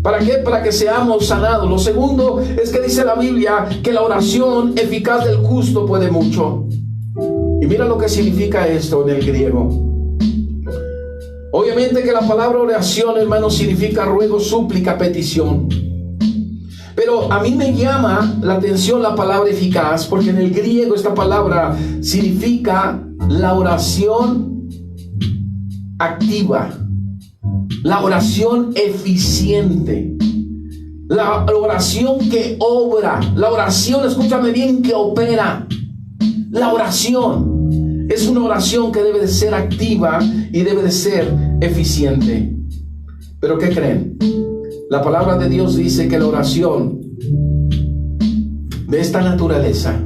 ¿Para qué? Para que seamos sanados. Lo segundo es que dice la Biblia que la oración eficaz del justo puede mucho. Y mira lo que significa esto en el griego. Obviamente que la palabra oración, hermano, significa ruego, súplica, petición. Pero a mí me llama la atención la palabra eficaz, porque en el griego esta palabra significa la oración activa, la oración eficiente, la oración que obra, la oración, escúchame bien, que opera. La oración es una oración que debe de ser activa y debe de ser eficiente. ¿Pero qué creen? La palabra de Dios dice que la oración de esta naturaleza,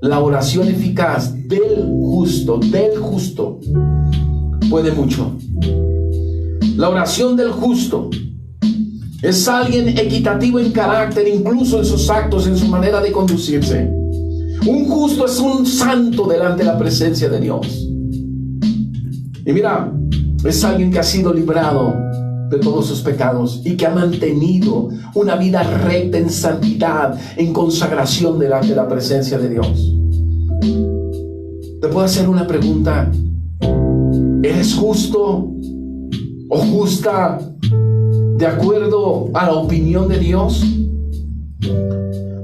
la oración eficaz del justo, puede mucho. La oración del justo es alguien equitativo en carácter, incluso en sus actos, en su manera de conducirse. Un justo es un santo delante de la presencia de Dios. Y mira, es alguien que ha sido librado de todos sus pecados y que ha mantenido una vida recta en santidad, en consagración delante de la presencia de Dios. Te puedo hacer una pregunta. ¿Eres justo o justa de acuerdo a la opinión de Dios?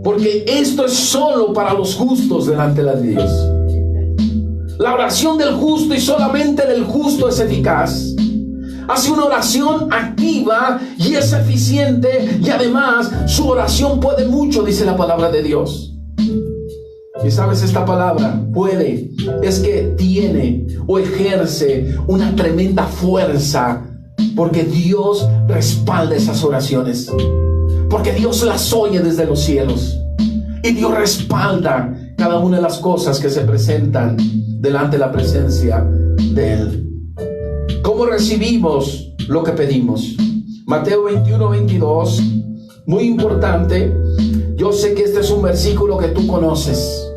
Porque esto es solo para los justos delante de Dios. La oración del justo y solamente del justo es eficaz. Hace una oración activa y es eficiente, y además su oración puede mucho, dice la palabra de Dios. Y sabes, esta palabra puede, es que tiene o ejerce una tremenda fuerza, porque Dios respalda esas oraciones, porque Dios las oye desde los cielos y Dios respalda cada una de las cosas que se presentan delante de la presencia de Él. ¿Cómo recibimos lo que pedimos? Mateo 21:22, muy importante. Yo sé que este es un versículo que tú conoces,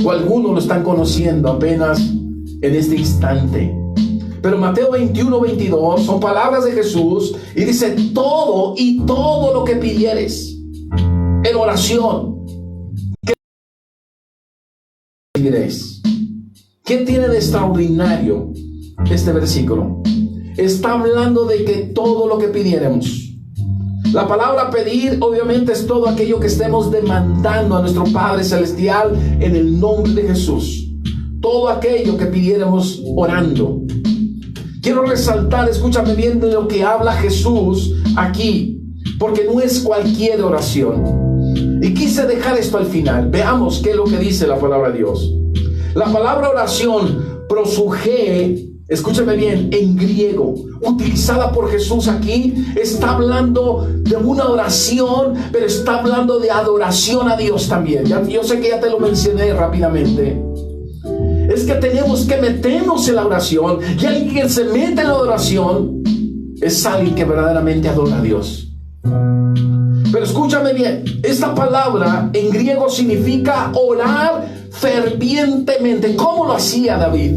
o algunos lo están conociendo apenas en este instante. Pero Mateo 21:22 son palabras de Jesús y dice: todo lo que pidieres en oración, ¿qué recibiréis? ¿Qué tiene de extraordinario este versículo? Está hablando de que todo lo que pidiéramos. La palabra pedir obviamente es todo aquello que estemos demandando a nuestro Padre Celestial en el nombre de Jesús. Todo aquello que pidiéramos orando. Quiero resaltar, escúchame bien, de lo que habla Jesús aquí, porque no es cualquier oración. Y quise dejar esto al final. Veamos qué es lo que dice la palabra de Dios. La palabra oración, prosuje, escúchame bien, en griego, utilizada por Jesús aquí, está hablando de una oración, pero está hablando de adoración a Dios también. Yo sé que ya te lo mencioné rápidamente. Es que tenemos que meternos en la oración, y alguien que se mete en la oración es alguien que verdaderamente adora a Dios. Pero escúchame bien, esta palabra en griego significa orar fervientemente. ¿Cómo lo hacía David?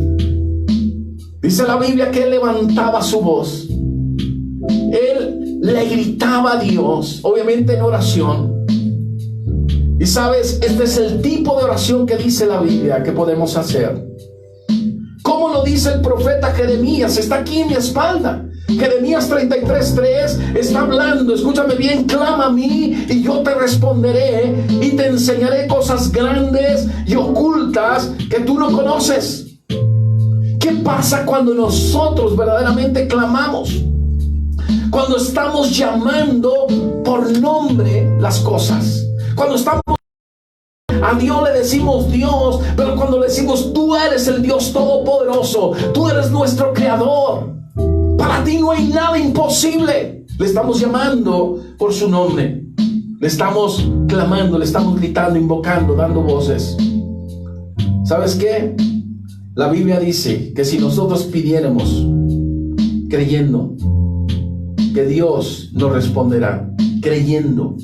Dice la Biblia que él levantaba su voz. Él le gritaba a Dios, obviamente en oración. Y sabes, este es el tipo de oración que dice la Biblia que podemos hacer. ¿Cómo lo dice el profeta Jeremías? Está aquí en mi espalda. Jeremías 33:3 está hablando, escúchame bien: clama a mí y yo te responderé y te enseñaré cosas grandes y ocultas que tú no conoces. ¿Qué pasa cuando nosotros verdaderamente clamamos? Cuando estamos llamando por nombre las cosas. Cuando estamos a Dios le decimos Dios, pero cuando le decimos tú eres el Dios todopoderoso, tú eres nuestro creador, para ti no hay nada imposible, le estamos llamando por su nombre, le estamos clamando, le estamos gritando, invocando, dando voces. ¿Sabes qué? La Biblia dice que si nosotros pidiéramos creyendo, que Dios nos responderá, creyendo.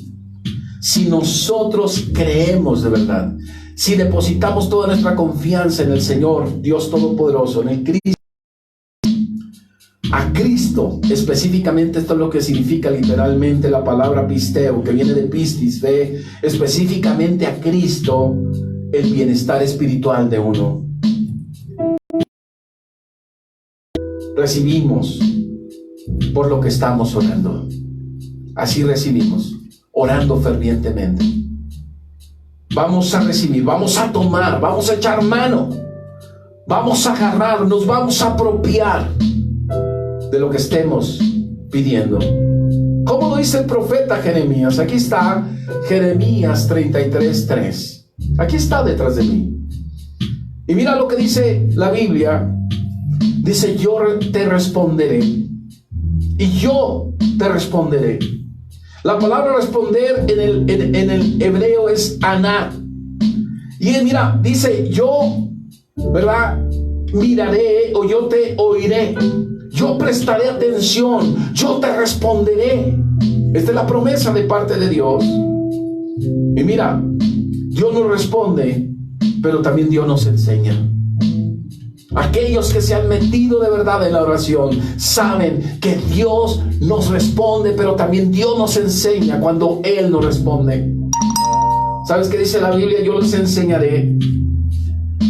Si nosotros creemos de verdad, si depositamos toda nuestra confianza en el Señor Dios Todopoderoso, en el Cristo, a Cristo específicamente, esto es lo que significa literalmente la palabra pisteo, que viene de pistis, fe, específicamente a Cristo, el bienestar espiritual de uno. Recibimos por lo que estamos orando. Así recibimos, orando fervientemente. Vamos a recibir, vamos a tomar, vamos a echar mano, vamos a agarrar, nos vamos a apropiar de lo que estemos pidiendo. ¿Cómo lo dice el profeta Jeremías? Aquí está Jeremías 33:3. Aquí está detrás de mí. Y mira lo que dice la Biblia. Dice: yo te responderé. Y yo te responderé. La palabra responder en el hebreo es aná. Y mira, dice yo, ¿verdad? Miraré o yo te oiré. Yo prestaré atención. Yo te responderé. Esta es la promesa de parte de Dios. Y mira, Dios nos responde, pero también Dios nos enseña. Aquellos que se han metido de verdad en la oración saben que Dios nos responde, pero también Dios nos enseña cuando Él nos responde. ¿Sabes qué dice la Biblia? Yo les enseñaré.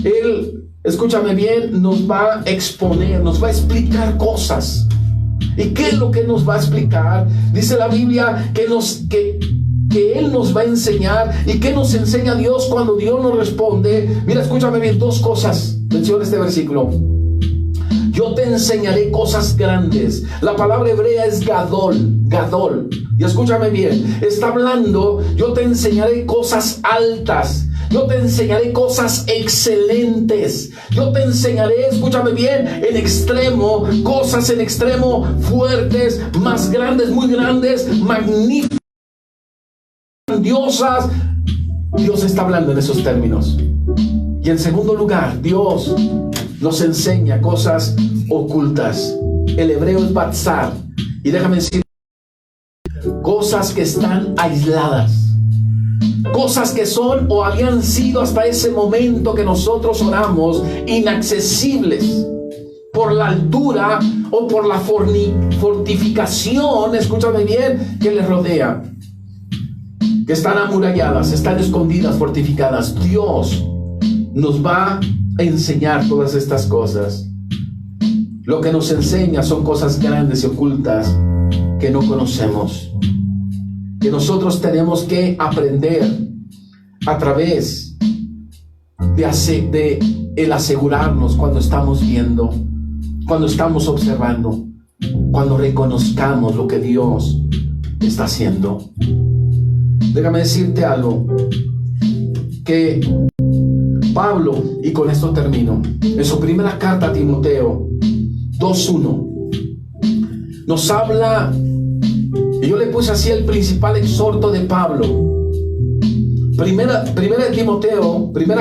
Él, escúchame bien, nos va a exponer, nos va a explicar cosas. ¿Y qué es lo que nos va a explicar? Dice la Biblia que Él nos va a enseñar. ¿Y qué nos enseña Dios cuando Dios nos responde? Mira, escúchame bien, dos cosas. Menciona este versículo. Yo te enseñaré cosas grandes. La palabra hebrea es gadol. Y escúchame bien, está hablando, yo te enseñaré cosas altas. Yo te enseñaré cosas excelentes. Yo te enseñaré, escúchame bien, cosas en extremo fuertes, más grandes, muy grandes, magníficas, grandiosas. Dios está hablando en esos términos. Y en segundo lugar, Dios nos enseña cosas ocultas. El hebreo es batzar. Y déjame decir, cosas que están aisladas. Cosas que son o habían sido hasta ese momento que nosotros oramos inaccesibles por la altura o por la fortificación, escúchame bien, que les rodea. Que están amuralladas, están escondidas, fortificadas. Dios nos va a enseñar todas estas cosas. Lo que nos enseña son cosas grandes y ocultas que no conocemos, que nosotros tenemos que aprender a través de el asegurarnos cuando estamos viendo, cuando estamos observando, cuando reconozcamos lo que Dios está haciendo. Déjame decirte algo, que Pablo, y con esto termino, en su primera carta a Timoteo 2:1 nos habla, y yo le puse así el principal exhorto de Pablo. Primera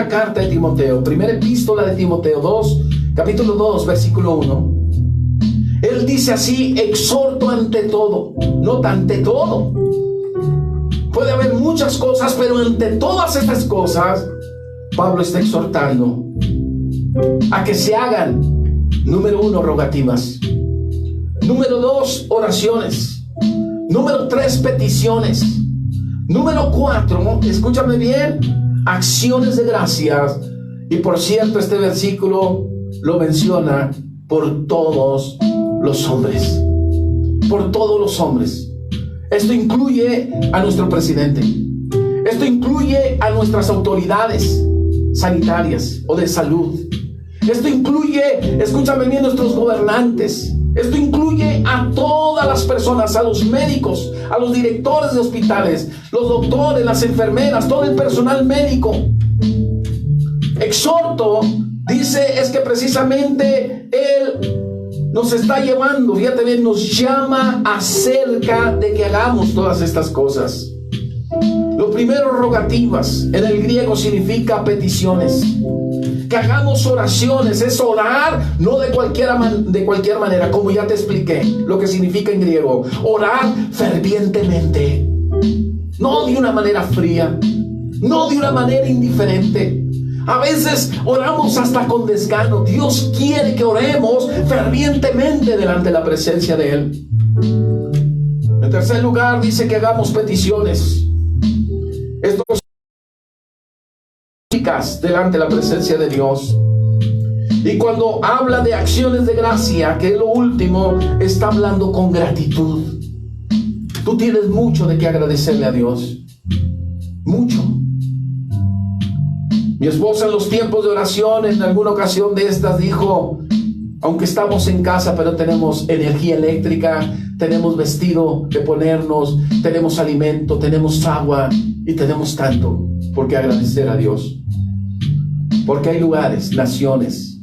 carta de Timoteo, primera epístola de Timoteo 2, capítulo 2, versículo 1. Él dice así: exhorto ante todo. Nota, ante todo. Puede haber muchas cosas, pero ante todas estas cosas, Pablo está exhortando a que se hagan, número 1, rogativas. Número 2, oraciones. Número 3, peticiones. Número 4, escúchame bien, acciones de gracias. Y por cierto, este versículo lo menciona por todos los hombres. Por todos los hombres. Esto incluye a nuestro presidente. Esto incluye a nuestras autoridades sanitarias o de salud. Esto incluye, escúchame bien, nuestros gobernantes. Esto incluye a todas las personas, a los médicos, a los directores de hospitales, los doctores, las enfermeras, todo el personal médico. Exhorto, dice, es que precisamente Él nos está llevando, fíjate bien, nos llama acerca de que hagamos todas estas cosas. Lo primero, rogativas. En el griego significa peticiones. Que hagamos oraciones, es orar, no de cualquier manera, como ya te expliqué lo que significa en griego. Orar fervientemente, no de una manera fría, no de una manera indiferente. A veces oramos hasta con desgano. Dios quiere que oremos fervientemente delante de la presencia de Él. En tercer lugar, dice que hagamos peticiones. Esto delante de la presencia de Dios. Y cuando habla de acciones de gracia, que es lo último, está hablando con gratitud. Tú tienes mucho de qué agradecerle a Dios, mucho. Mi esposa, en los tiempos de oración, en alguna ocasión de estas, dijo: aunque estamos en casa, pero tenemos energía eléctrica, tenemos vestido que ponernos, tenemos alimento, tenemos agua y tenemos tanto por qué agradecer a Dios. Porque hay lugares, naciones,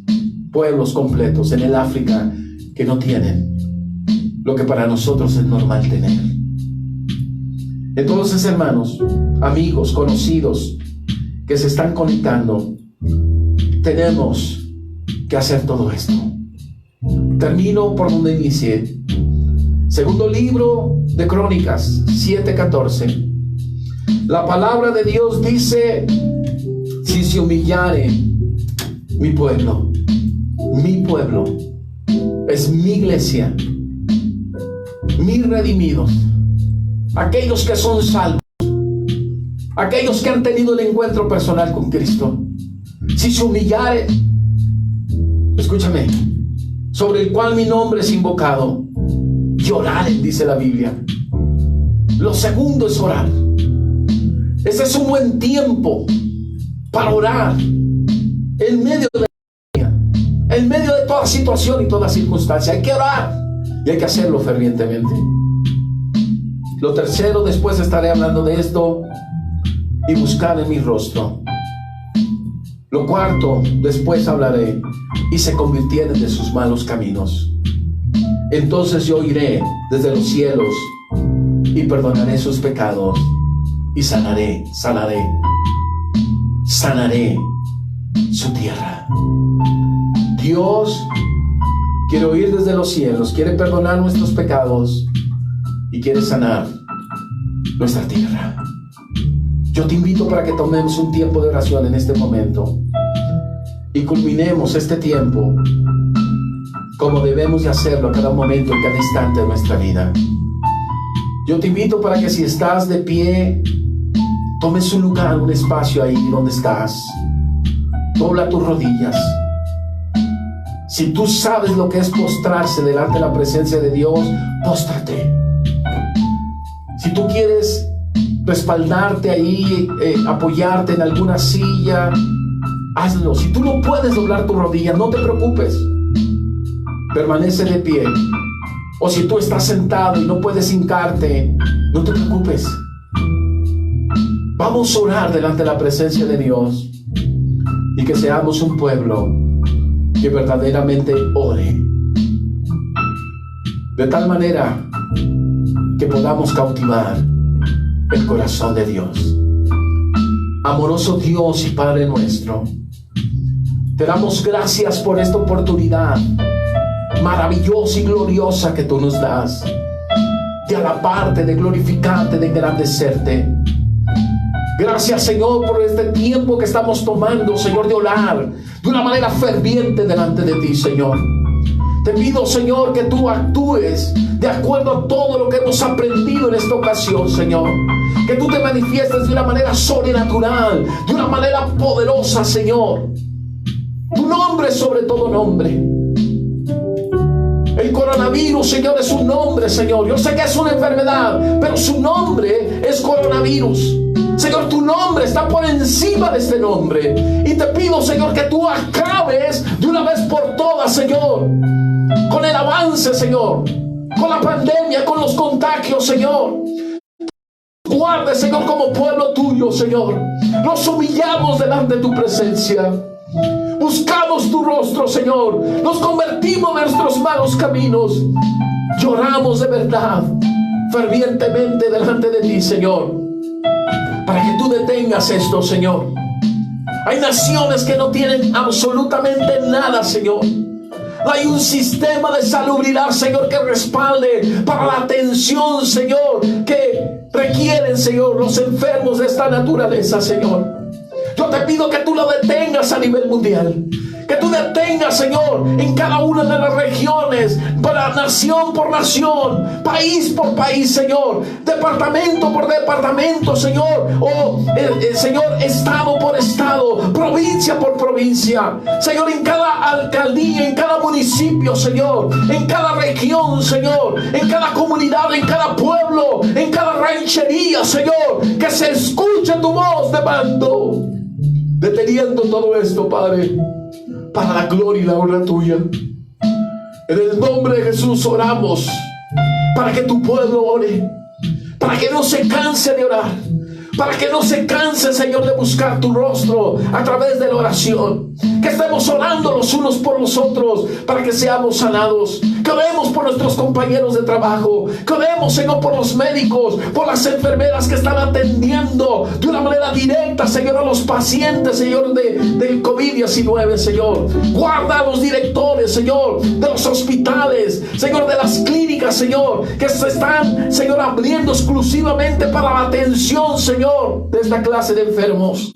pueblos completos en el África que no tienen lo que para nosotros es normal tener. Entonces, hermanos, amigos, conocidos que se están conectando, tenemos que hacer todo esto. Termino por donde inicié. Segundo libro de Crónicas 7:14. La palabra de Dios dice: si se humillare mi pueblo es mi iglesia, mis redimidos, aquellos que son salvos, aquellos que han tenido el encuentro personal con Cristo, si se humillare, escúchame, sobre el cual mi nombre es invocado, y oraren, dice la Biblia. Lo segundo es orar. Ese es un buen tiempo para orar en medio de la vida, en medio de toda situación y toda circunstancia. Hay que orar y hay que hacerlo fervientemente. Lo tercero, después estaré hablando de esto, y buscar en mi rostro. Lo cuarto, después hablaré, y se convirtieren de sus malos caminos. Entonces yo iré desde los cielos y perdonaré sus pecados y sanaré su tierra. Dios quiere oír desde los cielos, quiere perdonar nuestros pecados y quiere sanar nuestra tierra. Yo te invito para que tomemos un tiempo de oración en este momento y culminemos este tiempo como debemos de hacerlo a cada momento, en cada instante de nuestra vida. Yo te invito para que, si estás de pie, tomes un lugar, un espacio ahí donde estás. Dobla tus rodillas. Si tú sabes lo que es postrarse delante de la presencia de Dios, póstrate. Si tú quieres respaldarte ahí, apoyarte en alguna silla, hazlo. Si tú no puedes doblar tu rodilla, no te preocupes. Permanece de pie. O si tú estás sentado y no puedes hincarte, no te preocupes. Vamos a orar delante de la presencia de Dios y que seamos un pueblo que verdaderamente ore, de tal manera que podamos cautivar el corazón de Dios. Amoroso Dios y Padre nuestro, te damos gracias por esta oportunidad maravillosa y gloriosa que tú nos das, de alabarte, de glorificarte, de engrandecerte. Gracias, Señor, por este tiempo que estamos tomando, Señor, de orar de una manera ferviente delante de ti, Señor. Te pido, Señor, que tú actúes de acuerdo a todo lo que hemos aprendido en esta ocasión, Señor. Que tú te manifiestes de una manera sobrenatural, de una manera poderosa, Señor. Tu nombre es sobre todo nombre. El coronavirus, Señor, es un nombre, Señor. Yo sé que es una enfermedad, pero su nombre es coronavirus. Señor, tu nombre está por encima de este nombre. Y te pido, Señor, que tú acabes de una vez por todas, Señor, con el avance, Señor, con la pandemia, con los contagios, Señor. Guarde, Señor, como pueblo tuyo, Señor. Nos humillamos delante de tu presencia. Buscamos tu rostro, Señor. Nos convertimos en nuestros malos caminos. Lloramos de verdad, fervientemente delante de ti, Señor, para que tú detengas esto, Señor. Hay naciones que no tienen absolutamente nada, Señor. No hay un sistema de salubridad, Señor, que respalde para la atención, Señor, que requieren, Señor, los enfermos de esta naturaleza, Señor. Yo te pido que tú lo detengas a nivel mundial. Que tú detengas, Señor, en cada una de las regiones, para nación por nación, país por país, Señor, departamento por departamento, Señor, Señor, estado por estado, provincia por provincia, Señor, en cada alcaldía, en cada municipio, Señor, en cada región, Señor, en cada comunidad, en cada pueblo, en cada ranchería, Señor, que se escuche tu voz de mando, deteniendo todo esto, Padre, para la gloria y la honra tuya. En el nombre de Jesús oramos, para que tu pueblo ore, para que no se canse de orar, para que no se canse, Señor, de buscar tu rostro a través de la oración. Que estemos orando los unos por los otros para que seamos sanados. Que oremos por nuestros compañeros de trabajo. Que oremos, Señor, por los médicos, por las enfermeras que están atendiendo de una manera directa, Señor, a los pacientes, Señor, del COVID-19, Señor. Guarda a los directores, Señor, de los hospitales, Señor, de las clínicas, Señor, que se están, Señor, abriendo exclusivamente para la atención, Señor, de esta clase de enfermos.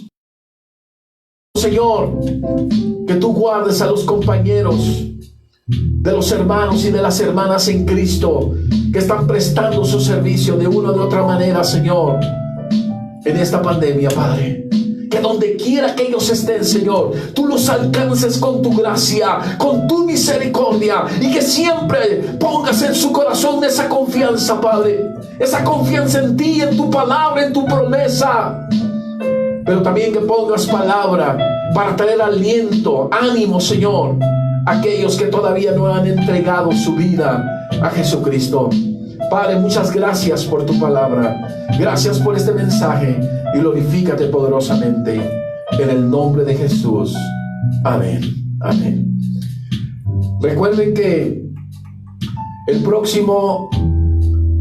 Señor, que tú guardes a los compañeros, de los hermanos y de las hermanas en Cristo, que están prestando su servicio de una u otra manera, Señor, en esta pandemia, Padre. Que donde quiera que ellos estén, Señor, tú los alcances con tu gracia, con tu misericordia, y que siempre pongas en su corazón esa confianza, Padre, esa confianza en ti, en tu palabra, en tu promesa. Pero también que pongas palabra para traer aliento, ánimo, Señor, a aquellos que todavía no han entregado su vida a Jesucristo. Padre, muchas gracias por tu palabra. Gracias por este mensaje y glorifícate poderosamente en el nombre de Jesús. Amén. Amén. Recuerden que el próximo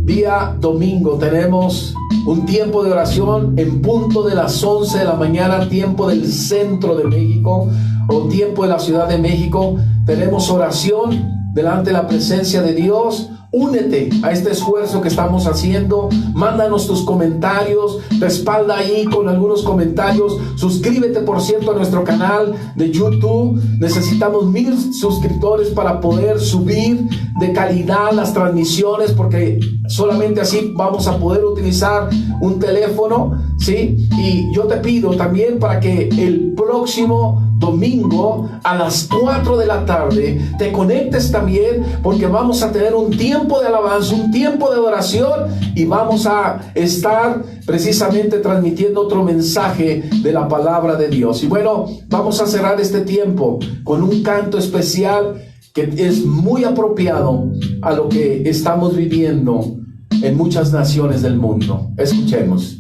día domingo tenemos un tiempo de oración en punto de las 11 de la mañana, tiempo del centro de México o tiempo de la Ciudad de México. Tenemos oración delante de la presencia de Dios. Únete a este esfuerzo que estamos haciendo. Mándanos tus comentarios, respalda ahí con algunos comentarios. Suscríbete, por cierto, a nuestro canal de YouTube. Necesitamos 1000 suscriptores para poder subir de calidad las transmisiones, porque solamente así vamos a poder utilizar un teléfono, ¿sí? Y yo te pido también para que el próximo domingo a las 4 de la tarde te conectes también, porque vamos a tener un tiempo de alabanza, un tiempo de adoración, y vamos a estar precisamente transmitiendo otro mensaje de la palabra de Dios. Y bueno, vamos a cerrar este tiempo con un canto especial que es muy apropiado a lo que estamos viviendo en muchas naciones del mundo. Escuchemos.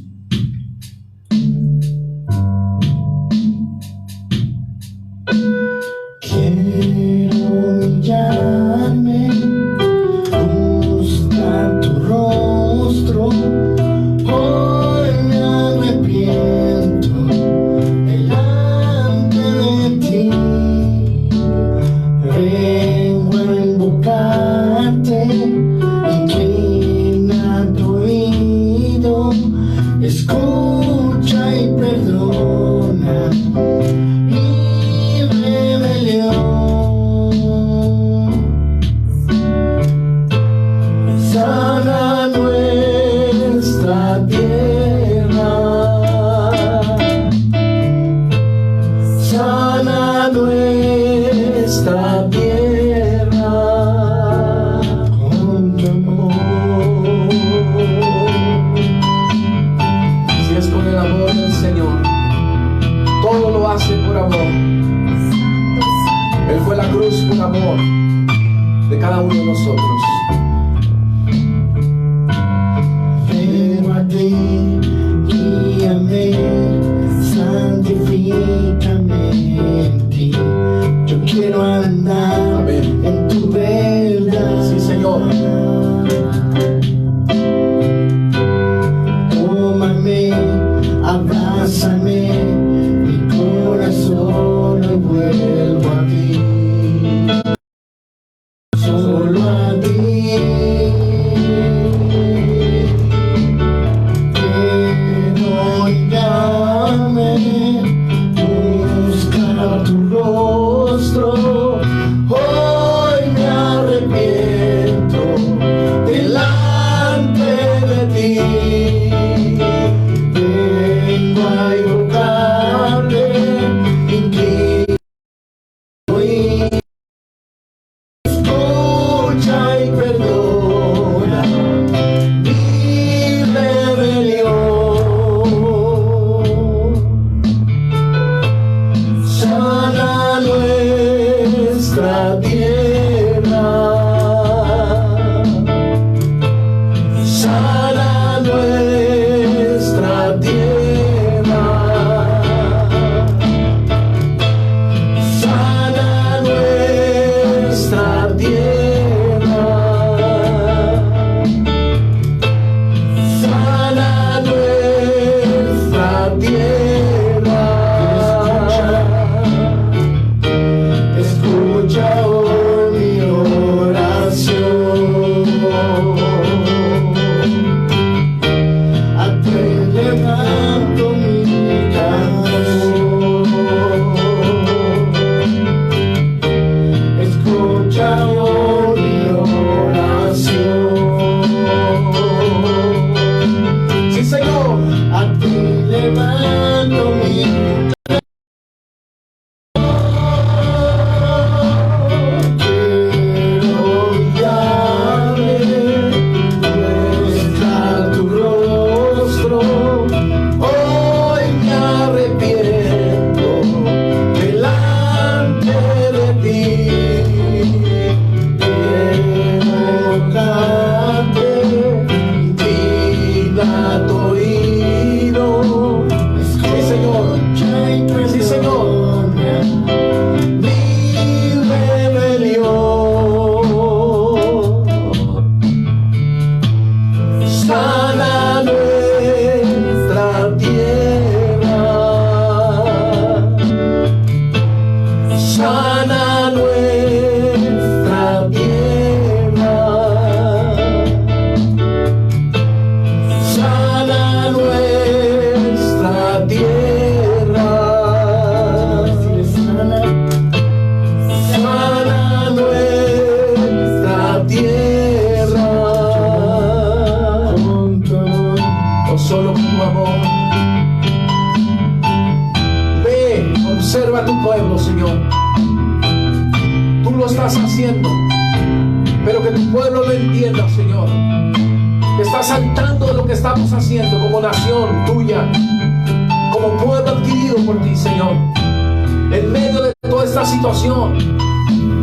Humillarme, buscar tu rostro. Hoy me arrepiento delante de ti. Vengo a invocar amor. Él fue la cruz por amor de cada uno de nosotros. Vengo a ti, guíame, santifícame en ti. Yo quiero andar Amén. en tu verdad. Sí, Señor. Tómame, abrázame, mi corazón hoy vuelvo a ti. Solo a ti. Quiero guiarme, buscar tu rostro. Hoy me arrepiento delante de ti. Vengo a invocarte, inclino y escucha y perdona mi rebelión. Sana nuestra tierra, sana nuestra tierra, sana nuestra tierra, sana nuestra tierra. Escucha hoy mi oración. A ti levanto mi canción. Escucha hoy mi oración. Sí, Señor. A ti levanto mi quiero guiarme, buscar tu rostro. Hoy me arrepiento delante de ti. Quiero invocarte, inclina tu oído. Sí, Señor. Sí, Señor. Mi rebelión. Sana nuestra tierra, sana nuestra tierra, sana nuestra tierra, sana nuestra tierra. Oh, solo con tu amor. Ve, observa a tu pueblo, Señor. Tú lo estás haciendo, pero que tu pueblo lo entienda, Señor. Estás saltando de lo que estamos haciendo como nación tuya, como pueblo adquirido por ti, Señor. En medio de toda esta situación,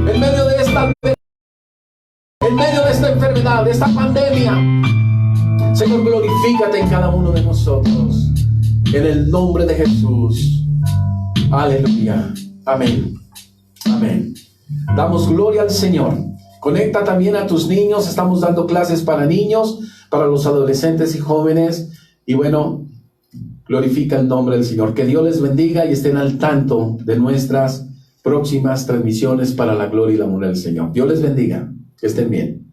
en medio de esta enfermedad, de esta pandemia, Señor, glorifícate en cada uno de nosotros. En el nombre de Jesús. Aleluya. Amén. Amén. Damos gloria al Señor. Conecta también a tus niños. Estamos dando clases para niños, para los adolescentes y jóvenes. Y bueno, glorifica el nombre del Señor. Que Dios les bendiga y estén al tanto de nuestras próximas transmisiones para la gloria y la honra del Señor. Dios les bendiga. Que estén bien.